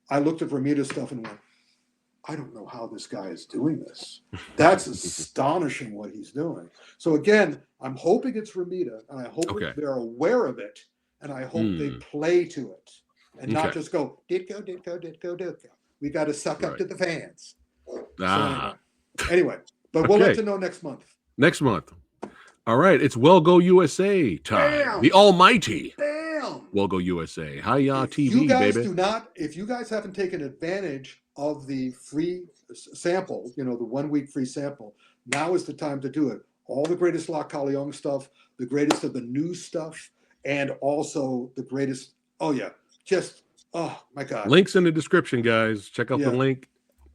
I looked at Romita's stuff and went, I don't know how this guy is doing this. That's astonishing what he's doing. So again, I'm hoping it's Romita, and I hope they're aware of it, and I hope they play to it, and not just go, Ditko, Ditko, Ditko, Ditko. We got to suck up to the fans. So anyway, but we'll let you know next month. Next month. All right, it's Well Go USA time. Damn. The almighty Damn. Well Go USA. Hi-ya TV, you guys baby. if you guys haven't taken advantage of the free sample, the 1 week free sample, now is the time to do it. All the greatest La Kali Young stuff, the greatest of the new stuff, and also the greatest, oh my God. Links in the description, guys. Check out the link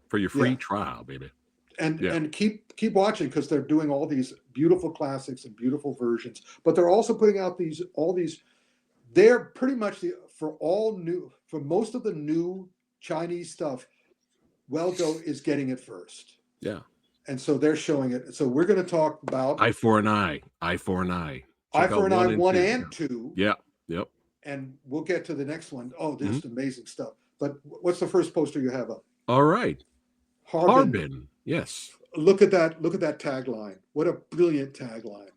for your free trial, baby. And keep watching, because they're doing all these beautiful classics and beautiful versions, but they're also putting out all these. They're pretty much for most of the new Chinese stuff. Well Go is getting it first. Yeah. And so they're showing it. So we're going to talk about Eye for an Eye. Eye for an Eye. Eye for an Eye 1 and 2. Yeah. Yep. And we'll get to the next one. Oh, this is amazing stuff. But what's the first poster you have up? All right. Harbin. Yes. Look at that tagline. What a brilliant tagline.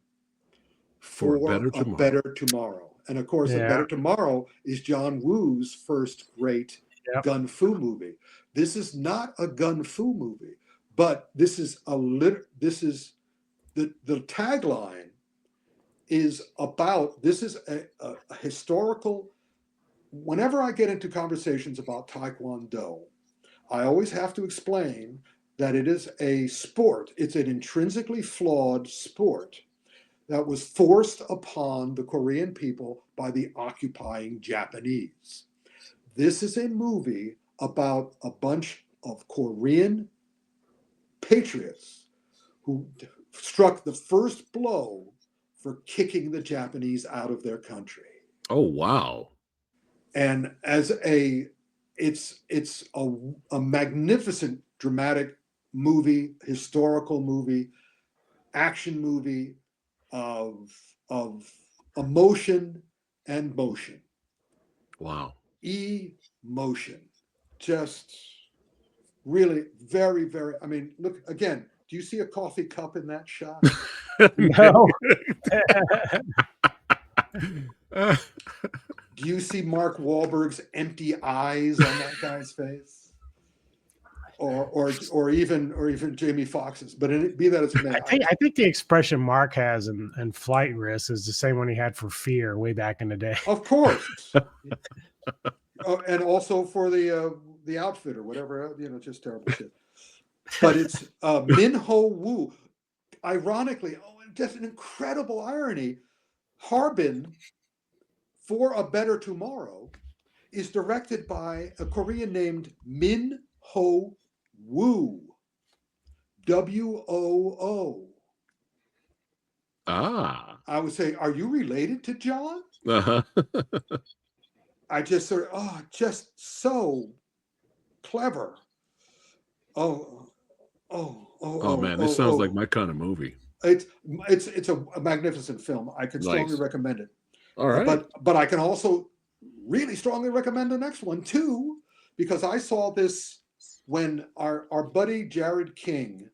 For a better tomorrow. And of course, A Better Tomorrow is John Woo's first great gun fu movie. This is not a gun fu movie, but this is the tagline is about, this is a historical. Whenever I get into conversations about Taekwondo, I always have to explain that it is a sport. It's an intrinsically flawed sport that was forced upon the Korean people by the occupying Japanese. This is a movie about a bunch of Korean patriots who struck the first blow for kicking the Japanese out of their country. Oh, wow. And it's a magnificent dramatic movie, historical movie, action movie of emotion and motion. Wow. Emotion. Just really very, very, I mean, look again, do you see a coffee cup in that shot? No. Do you see Mark Wahlberg's empty eyes on that guy's face? Or even Jamie Foxx's, but be that as it may. I think the expression Mark has in Flight Risk is the same one he had for Fear way back in the day. Of course. And also for the outfit or whatever, just terrible shit. But it's Min Ho Woo. Ironically, just an incredible irony. Harbin, For a Better Tomorrow, is directed by a Korean named Min Ho Woo. WOO. Ah. I would say, are you related to John? Uh-huh. I just sort of, just so clever. Oh man, this sounds like my kind of movie. It's a magnificent film. I can strongly Nice. recommend it. All right. But I can also really strongly recommend the next one too, because I saw this when our buddy Jared King,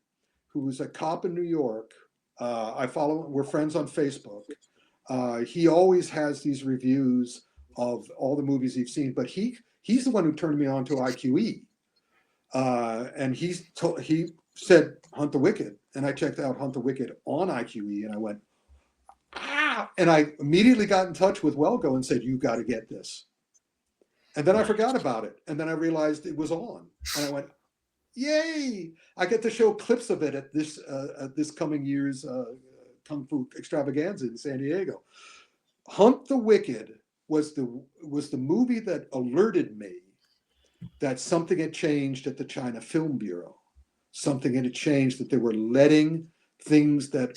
who was a cop in New York, we're friends on Facebook. He always has these reviews of all the movies he's seen, but he's the one who turned me on to IQE. And he said Hunt the Wicked, and I checked out Hunt the Wicked on IQE, and I went, and I immediately got in touch with Welgo and said, you got to get this. And then I forgot about it, and then I realized it was on, and I went, yay! I get to show clips of it at this coming year's Kung Fu Extravaganza in San Diego. Hunt the Wicked was the movie that alerted me that something had changed at the China Film Bureau. Something had changed, that they were letting things that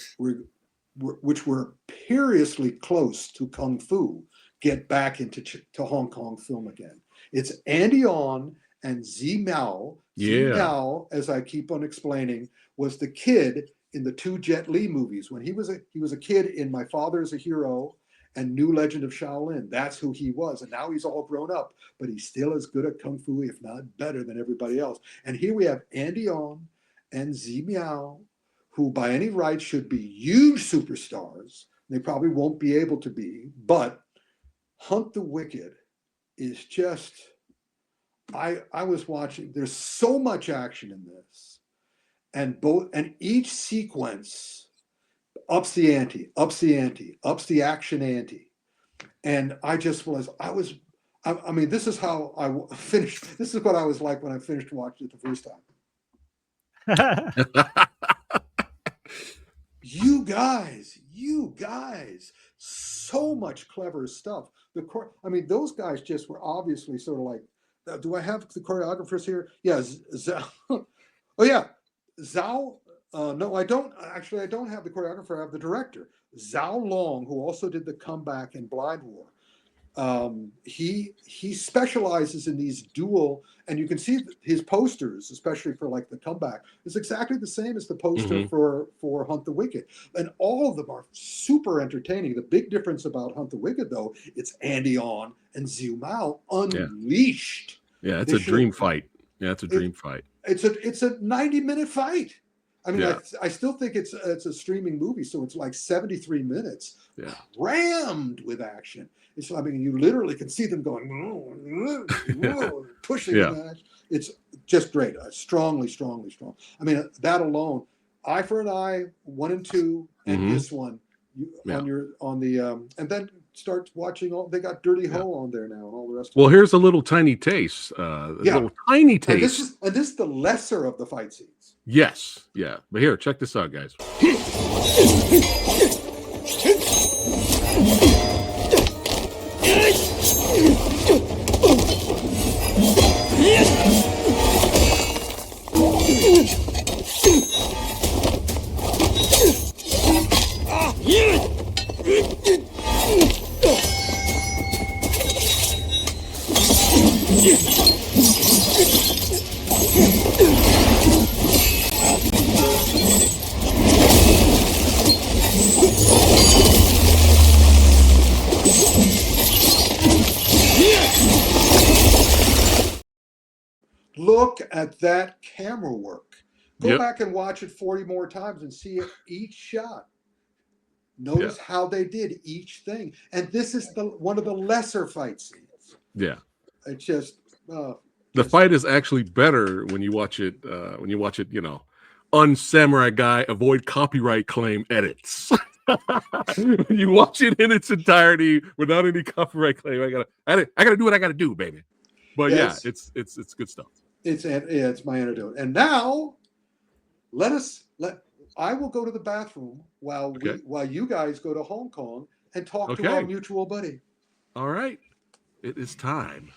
which were seriously close to Kung Fu get back into to Hong Kong film again. It's Andy On and Zi Miao. Zi Miao, as I keep on explaining, was the kid in the two Jet Li movies. When he was a kid in My Father is a Hero and New Legend of Shaolin. That's who he was. And now he's all grown up, but he's still as good at Kung Fu, if not better than everybody else. And here we have Andy On and Zi Miao, who by any right should be huge superstars. They probably won't be able to be, but Hunt the Wicked is just, I was watching, there's so much action in this. And each sequence ups the ante, ups the action ante. And I just was, I mean, this is how I finished. This is what I was like when I finished watching it the first time. You guys, so much clever stuff. I mean, those guys just were obviously sort of like, do I have the choreographers here? Yeah. Oh yeah. Zhao. No, I don't. Actually, I don't have the choreographer. I have the director, Zhao Long, who also did The Comeback and Blind War. He specializes in these dual, and you can see his posters, especially for like The Comeback, is exactly the same as the poster for Hunt the Wicked, and all of them are super entertaining. The big difference about Hunt the Wicked, though, it's Andy On and Zi Miao unleashed. Yeah, it's a dream fight. Yeah, it's a dream fight. It's a 90-minute fight. I mean, I still think it's a streaming movie, so it's like 73 minutes, crammed with action. I mean, you literally can see them going, pushing the match. It's just great. Strongly strong. I mean, that alone, Eye for an Eye, 1 and 2, and this one, and then start watching all. They got Dirty Ho on there now, and all the rest. Well, here's a little tiny taste. Little tiny taste. And this is the lesser of the fight scenes. Yes, yeah. But here, check this out, guys. Look at that camera work. Go back and watch it 40 more times and see it each shot. Notice how they did each thing. And this is one of the lesser fight scenes. Yeah. It's just the fight is actually better when you watch it, you know, on Samurai Guy avoid copyright claim edits. When you watch it in its entirety without any copyright claim, I gotta do what I gotta do, baby. But it's good stuff. It's my antidote. And now I will go to the bathroom while you guys go to Hong Kong and talk to our mutual buddy. All right. It is time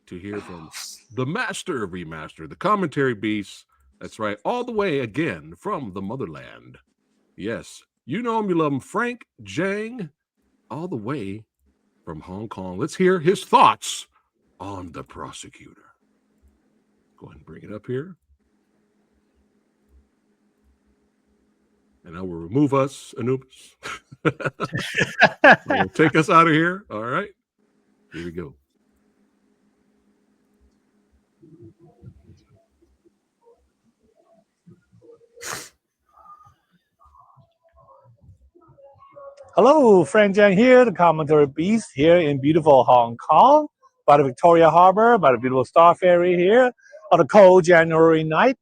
to hear from the master of remaster, the commentary beast. That's right. All the way again from the motherland. Yes. You know him, you love him. Frank Jang, all the way from Hong Kong. Let's hear his thoughts on The Prosecutor. Go ahead and bring it up here. And I will remove us, Anubis. We'll take us out of here. All right. Here we go. Hello, Frank Jiang here, the Commentary Beast here in beautiful Hong Kong, by the Victoria Harbor, by the beautiful Star Ferry here on a cold January night.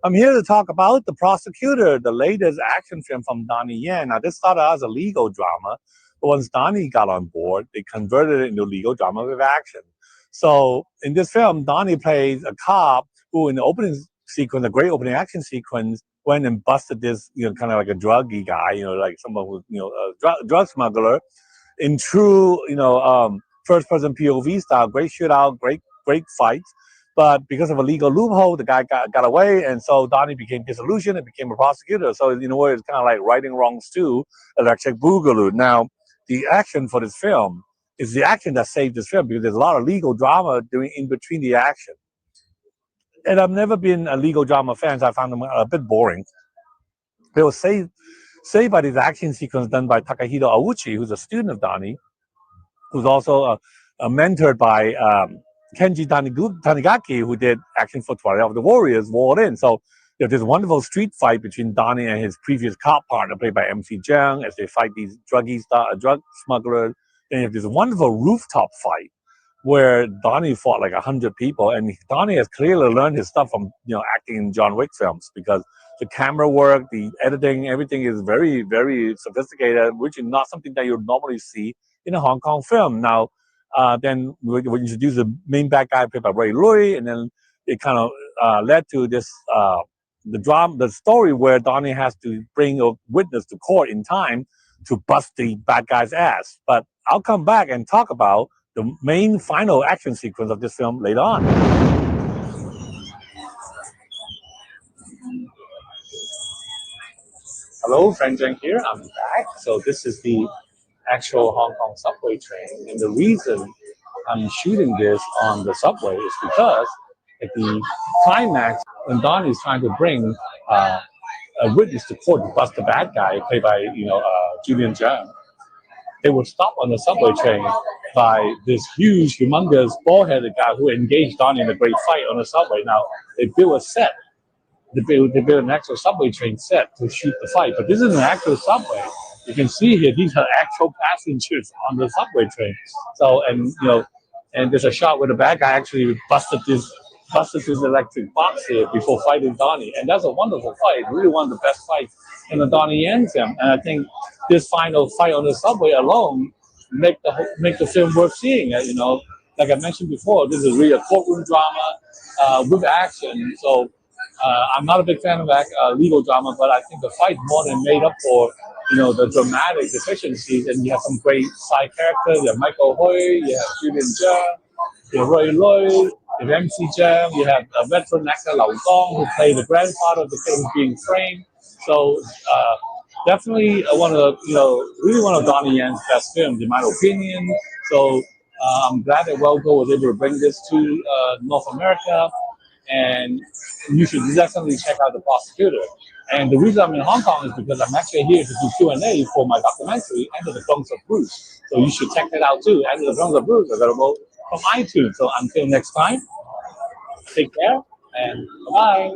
I'm here to talk about The Prosecutor, the latest action film from Donnie Yen. Now, this started out as a legal drama, but once Donnie got on board, they converted it into legal drama with action. So in this film, Donnie plays a cop who, in the opening sequence, a great opening action sequence, went and busted this, kind of like a druggy guy, like someone who, a drug smuggler, in true, first-person POV style. Great shootout, great fights. But because of a legal loophole, the guy got away, and so Donnie became disillusioned and became a prosecutor. So in a way, it's kind of like righting wrongs too, Electric Boogaloo. Now, the action for this film is the action that saved this film, because there's a lot of legal drama doing in between the action. And I've never been a legal drama fan, so I found them a bit boring. They were saved by this action sequence done by Takahito Auchi, who's a student of Donnie, who's also mentored by Kenji Tanigaki, who did action for Twilight of the Warriors, Walled In. So there's this wonderful street fight between Donnie and his previous cop partner, played by MC Jung, as they fight these drug smugglers. And you have this wonderful rooftop fight where Donnie fought like 100 people, and Donnie has clearly learned his stuff from acting in John Wick films, because the camera work, the editing, everything is very, very sophisticated, which is not something that you would normally see in a Hong Kong film. Now, then we introduced the main bad guy played by Ray Lui, and then it kind of led to this the story where Donnie has to bring a witness to court in time to bust the bad guy's ass. But I'll come back and talk about the main final action sequence of this film later on. Hello, Frank Zheng here. I'm back. So this is the actual Hong Kong subway train, and the reason I'm shooting this on the subway is because at the climax, when Don is trying to bring a witness to court to bust the bad guy, played by Julian Zhang, they were stopped on the subway train by this huge, humongous, bald-headed guy who engaged Donnie in a great fight on the subway. Now, they built a set. They built an actual subway train set to shoot the fight, but this is an actual subway. You can see here, these are actual passengers on the subway train. So, and there's a shot where the bad guy actually busted this electric box here before fighting Donnie, and that's a wonderful fight. Really one of the best fights in the Donnie Yen film, and I think this final fight on the subway alone make the film worth seeing. Like I mentioned before, this is really a courtroom drama with action. So I'm not a big fan of legal drama, but I think the fight more than made up for the dramatic deficiencies. And you have some great side characters. You have Michael Hui, you have Julian Zhang, you have Roy Lui, you have MC Jam, you have a veteran actor Lau Dong, who played the grandfather of the film being framed. So definitely really one of Donnie Yen's best films, in my opinion. So I'm glad that Welgo was able to bring this to North America, and you should definitely check out The Prosecutor. And the reason I'm in Hong Kong is because I'm actually here to do Q&A for my documentary, Enter the Thrones of Bruce. So you should check that out too. Enter the Thrones of Bruce, available from iTunes. So until next time, take care and bye.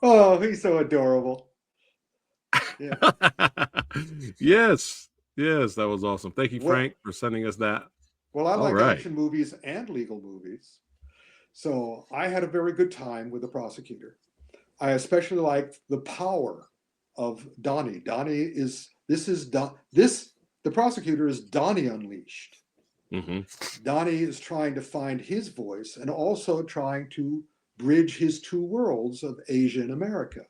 Oh, he's so adorable. Yeah. Yes, that was awesome. Thank you, Frank, for sending us that. Well, I like action movies and legal movies. So I had a very good time with The Prosecutor. I especially liked the power of Donnie. The Prosecutor is Donnie unleashed. Mm-hmm. Donnie is trying to find his voice and also trying to bridge his two worlds of Asia and America.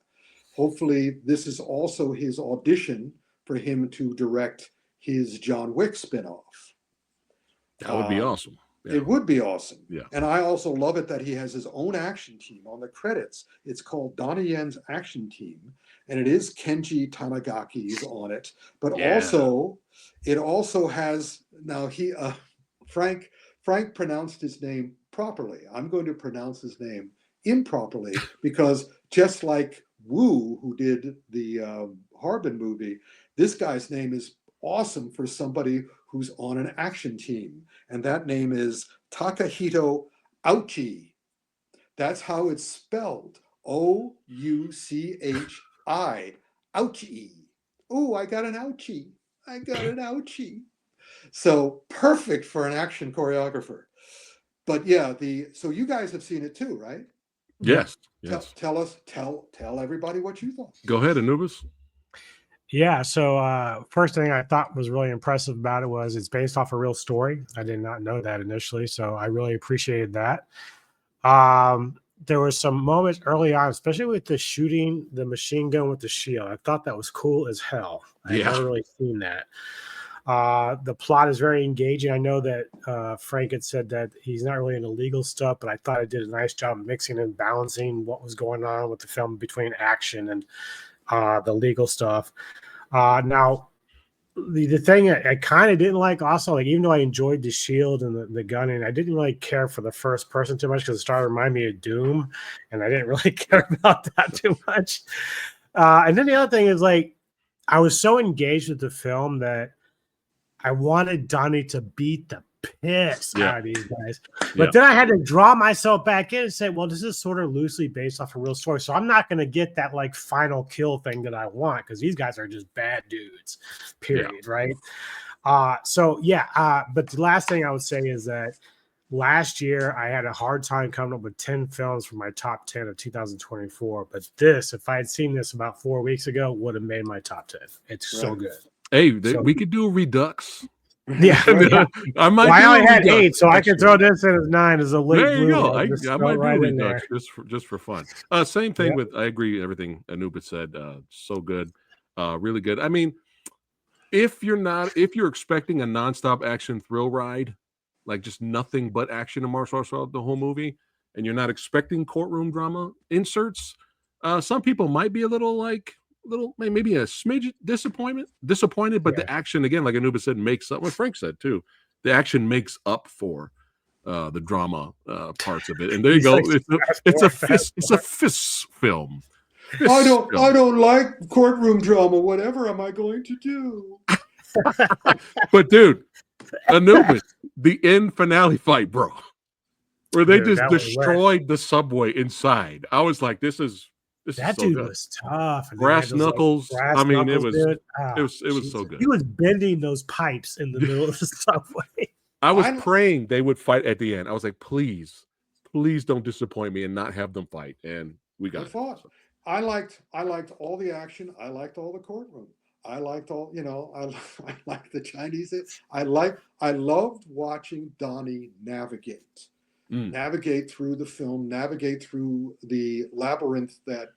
Hopefully, this is also his audition for him to direct his John Wick spinoff. That would be awesome. Yeah. It would be awesome. Yeah. And I also love it that he has his own action team on the credits. It's called Donnie Yen's Action Team, and it is Kenji Tanagaki's on it. But Yeah. also, it also has now Frank pronounced his name properly. I'm going to pronounce his name improperly because just like Wu, who did the Harbin movie, this guy's name is awesome for somebody who's on an action team, and that name is Takahito Ouchi. That's how it's spelled. Ouchi. Ouchi. Oh, I got an ouchie. I got an ouchie. So perfect for an action choreographer. But yeah, so you guys have seen it too, right? Yes. Yes. Tell everybody what you thought. Go ahead, Anubis. Yeah. So first thing I thought was really impressive about it was it's based off a real story. I did not know that initially, so I really appreciated that. There were some moments early on, especially with the shooting the machine gun with the shield. I thought that was cool as hell. I've never really seen that. The plot is very engaging. I know that Frank had said that he's not really into legal stuff, but I thought it did a nice job mixing and balancing what was going on with the film between action and the legal stuff. Now, the thing I kind of didn't like also, like even though I enjoyed the shield and the gunning, I didn't really care for the first person too much because it started to remind me of Doom, and I didn't really care about that too much. And then the other thing is like I was so engaged with the film that I wanted Donnie to beat the piss out of these guys. But then I had to draw myself back in and say, well, this is sort of loosely based off a real story. So I'm not going to get that like final kill thing that I want because these guys are just bad dudes, period. Right. But the last thing I would say is that last year I had a hard time coming up with 10 films for my top 10 of 2024. But this, if I had seen this about 4 weeks ago, would have made my top 10. It's so good. Hey, we could do a redux. Yeah, I might. I only had 8, so I can throw this in as 9 as a late. There you go. I might right do a redux just for fun. Same thing with. I agree everything Anubis said. So good, really good. I mean, if you're expecting a nonstop action thrill ride, like just nothing but action and martial arts throughout the whole movie, and you're not expecting courtroom drama inserts, some people might be a little maybe a smidge disappointed, but the action, again, like Anubis said, makes up what Frank said too. The action makes up for the drama parts of it. And there you go. It's a fist film. I don't like courtroom drama. Whatever am I going to do? But dude, Anubis, the end finale fight, bro, where they just destroyed the subway inside. I was like, this is that dude good. Was tough. And brass knuckles. It was so good. He was bending those pipes in the middle of the subway. I was praying they would fight at the end. I was like, please don't disappoint me and not have them fight. And we got it. I liked all the action. I liked all the courtroom. I liked all, I liked the Chinese. I loved watching Donnie navigate through the film, navigate through the labyrinth that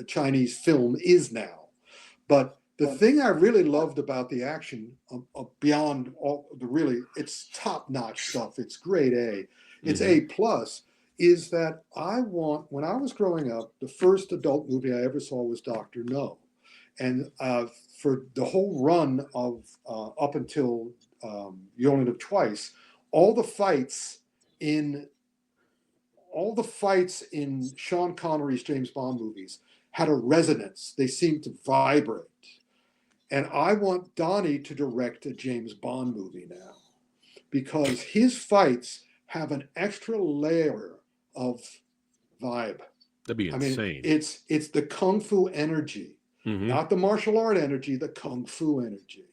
Chinese film is now. But the thing I really loved about the action, beyond all it's top-notch stuff. It's grade A. It's A+. Is that when I was growing up, the first adult movie I ever saw was Dr. No. And for the whole run of up until You Only Live Twice, all the fights in Sean Connery's James Bond movies had a resonance. They seemed to vibrate. And I want Donnie to direct a James Bond movie now because his fights have an extra layer of vibe. That'd be insane. It's the kung fu energy, not the martial art energy, the kung fu energy.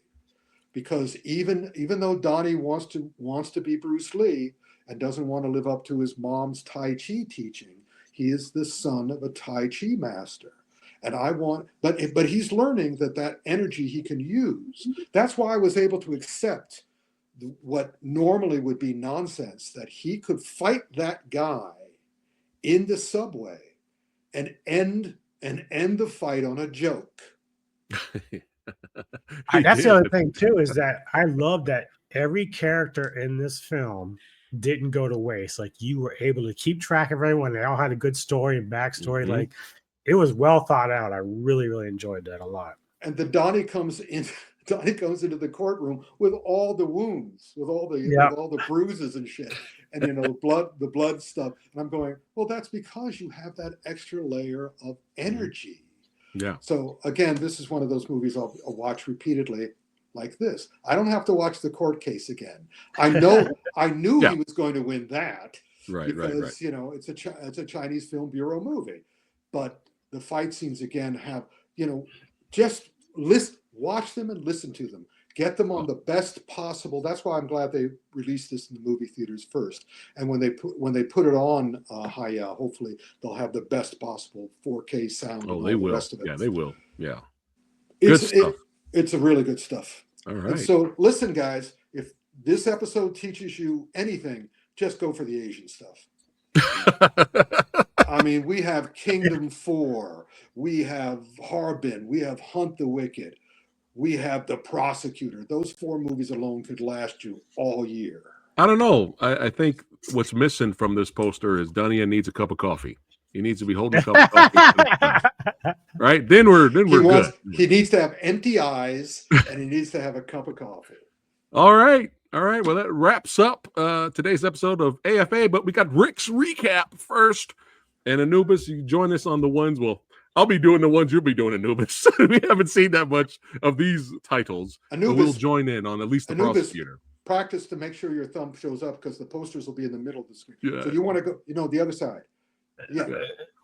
Because even though Donnie wants to be Bruce Lee and doesn't want to live up to his mom's Tai Chi teaching, he is the son of a Tai Chi master. And but he's learning that energy he can use. That's why I was able to accept what normally would be nonsense, that he could fight that guy in the subway and end the fight on a joke. That's the other thing too, is that I love that every character in this film didn't go to waste. Like you were able to keep track of everyone. They all had a good story and backstory. Mhm. Like it was well thought out. I really, really enjoyed that a lot. And the Donnie comes in. Donnie comes into the courtroom with all the wounds, with all the bruises and shit, and the blood stuff. And I'm going, well, that's because you have that extra layer of energy. Yeah. So again, this is one of those movies I'll watch repeatedly, like this. I don't have to watch the court case again. I knew he was going to win that, because it's a Chinese Film Bureau movie, but the fight scenes again have just watch them and listen to them. Get them on the best possible. That's why I'm glad they released this in the movie theaters first. And when they put it on Hi-Ya, hopefully they'll have the best possible 4K sound. Oh, they will. The rest of it. Yeah, they will. Yeah. It's a really good stuff. All right. And so listen, guys, if this episode teaches you anything, just go for the Asian stuff. I mean, we have Kingdom 4, we have Harbin, we have Hunt the Wicked, we have The Prosecutor. Those 4 movies alone could last you all year. I don't know. I think what's missing from this poster is Dunya needs a cup of coffee. He needs to be holding a cup of coffee. Right? Then we're good. He needs to have empty eyes and he needs to have a cup of coffee. All right. Well, that wraps up today's episode of AFA, but we got Rick's recap first. And Anubis, you join us on the ones. Well, I'll be doing the ones you'll be doing, Anubis. We haven't seen that much of these titles. Anubis, but we'll join in on at least The Prosecutor. Practice to make sure your thumb shows up because the posters will be in the middle of the screen. Yeah. So you want to go, the other side. Yeah.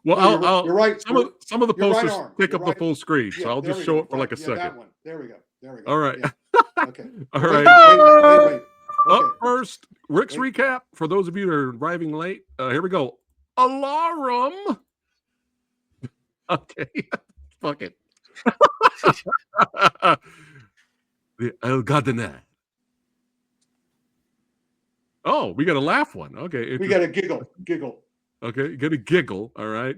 Well, you're right. Some of the posters pick up the full screen, so I'll just show it for like a second. That one. There we go. All right. Yeah. Okay. All right. Wait. Okay. Up first, Rick's recap. For those of you that are arriving late, here we go. Alarum. Okay. Fuck it. The El Gardener. Oh, we got a laugh one. Okay. We got a giggle. Okay, get a giggle. All right.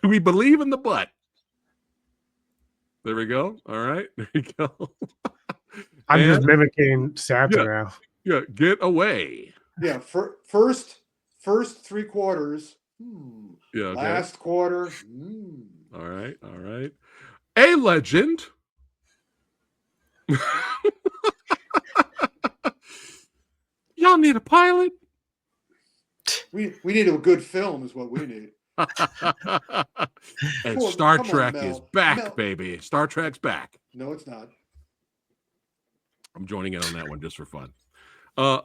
We believe in the butt. There we go. All right. There you go. I'm just mimicking Santa now. Yeah, get away. Yeah, first 3 quarters. Yeah. Okay. Last quarter. All right. A legend. Y'all need a pilot. We need a good film is what we need. And Star Trek is back, baby. Star Trek's back. No, it's not. I'm joining in on that one just for fun.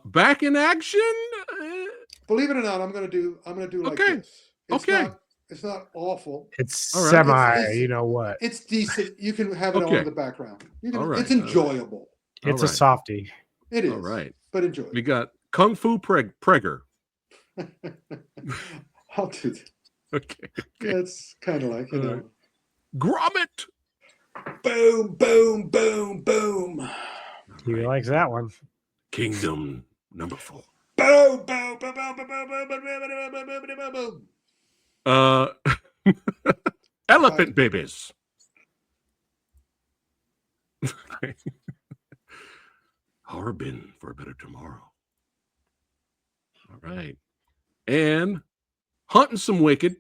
Back in action. Believe it or not, I'm gonna do like this. It's not awful. It's semi. You know what? It's decent. You can have it on in the background. It's enjoyable. It's a softie. It is. All right. But enjoy. We got Kung Fu Pregger. I'll do that. Okay. That's kind of like, Gromit. Boom, boom, boom, boom. He likes that one. Kingdom number 4. Boom, boom, boom, boom, boom, boom, boom, boom, boom, boom. Elephant babies. Harbin for a better tomorrow. All right. And hunting some wicked.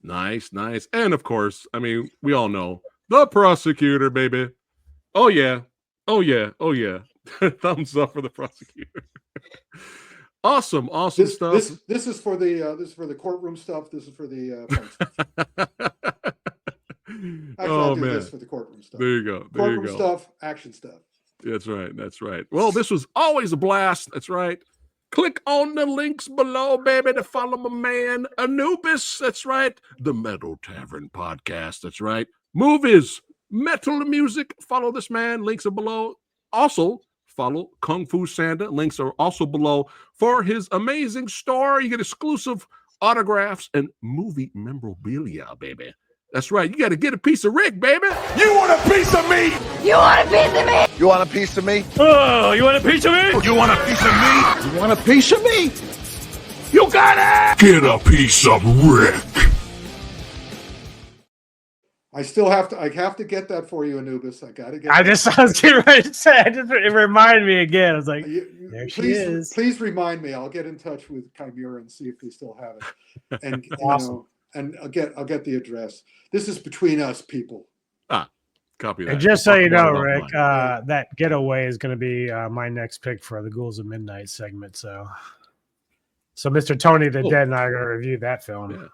Nice. And of course, I mean, we all know The Prosecutor, baby. Oh yeah. Thumbs up for The Prosecutor. Awesome stuff. This is for the courtroom stuff. This is for the Actually, I'll do this for the courtroom stuff. There you go. Courtroom stuff, action stuff. That's right. Well, this was always a blast. That's right. Click on the links below, baby, to follow my man Anubis. That's right. The Metal Tavern Podcast. That's right. Movies, metal music. Follow this man. Links are below. Also, follow Kung Fu Santa. Links are also below for his amazing store. You get exclusive autographs and movie memorabilia, baby. That's right. You got to get a piece of Rick, baby. You want a piece of me? You want a piece of me? You want a piece of me? Oh, you want a piece of me? You want a piece of me? You want a piece of me? You got it! Get a piece of Rick. I still have to. I have to get that for you, Anubis. I got to get. I was getting ready to say. It reminded me again. I was like, there she please, is. Please remind me. I'll get in touch with Chimera and see if they still have it. And Awesome. and I'll get the address. This is between us, people. Copy that. And just so We'll you talk know, about it Rick, offline. that getaway is going to be my next pick for the Ghouls of Midnight segment. So Mr. Tony the Cool. Dead and I are going to review that film. Yeah.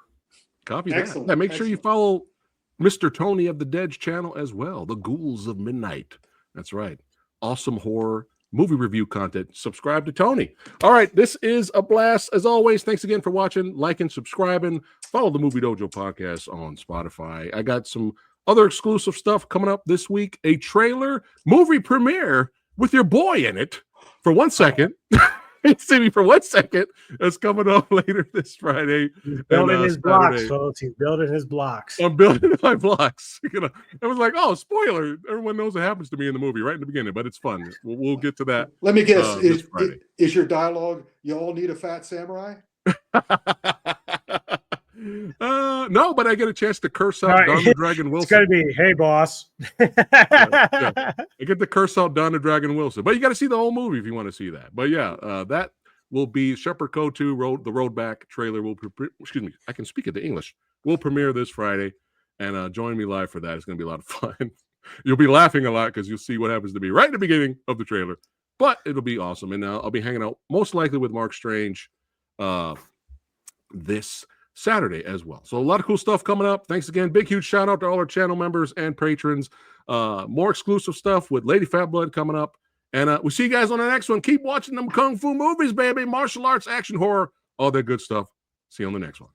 Copy Excellent. that. Yeah, make sure you Excellent. follow Mr. Tony of the Dead's channel as well, The Ghouls of Midnight. That's right. Awesome horror movie review content. Subscribe to Tony. All right, this is a blast. As always, thanks again for watching, liking, subscribing. Follow the Movie Dojo podcast on Spotify. I got some other exclusive stuff coming up this week. A trailer movie premiere with your boy in it for 1 second. See me for 1 second. That's coming up later this Friday. He's building his blocks, Saturday. folks. He's building his blocks. I'm building my blocks. I was like, oh, spoiler. Everyone knows what happens to me in the movie right in the beginning, but it's fun. We'll get to that. Let me guess. This Friday. Is your dialogue? You all need a fat samurai? No, but I get a chance to curse out Don the Dragon Wilson. It's going to be, hey, boss. I get to curse out Don the Dragon Wilson. But you got to see the whole movie if you want to see that. But yeah, that will be Shepherd Code 2, the Road Back trailer will, excuse me, I can speak it in English. Will premiere this Friday. And join me live for that. It's going to be a lot of fun. You'll be laughing a lot because you'll see what happens to me right in the beginning of the trailer. But it'll be awesome. And I'll be hanging out most likely with Mark Strange this Saturday as well. So a lot of cool stuff coming up. Thanks again. Big, huge shout out to all our channel members and patrons. More exclusive stuff with Lady Fat Blood coming up. And we'll see you guys on the next one. Keep watching them Kung Fu movies, baby. Martial arts, action, horror, all that good stuff. See you on the next one.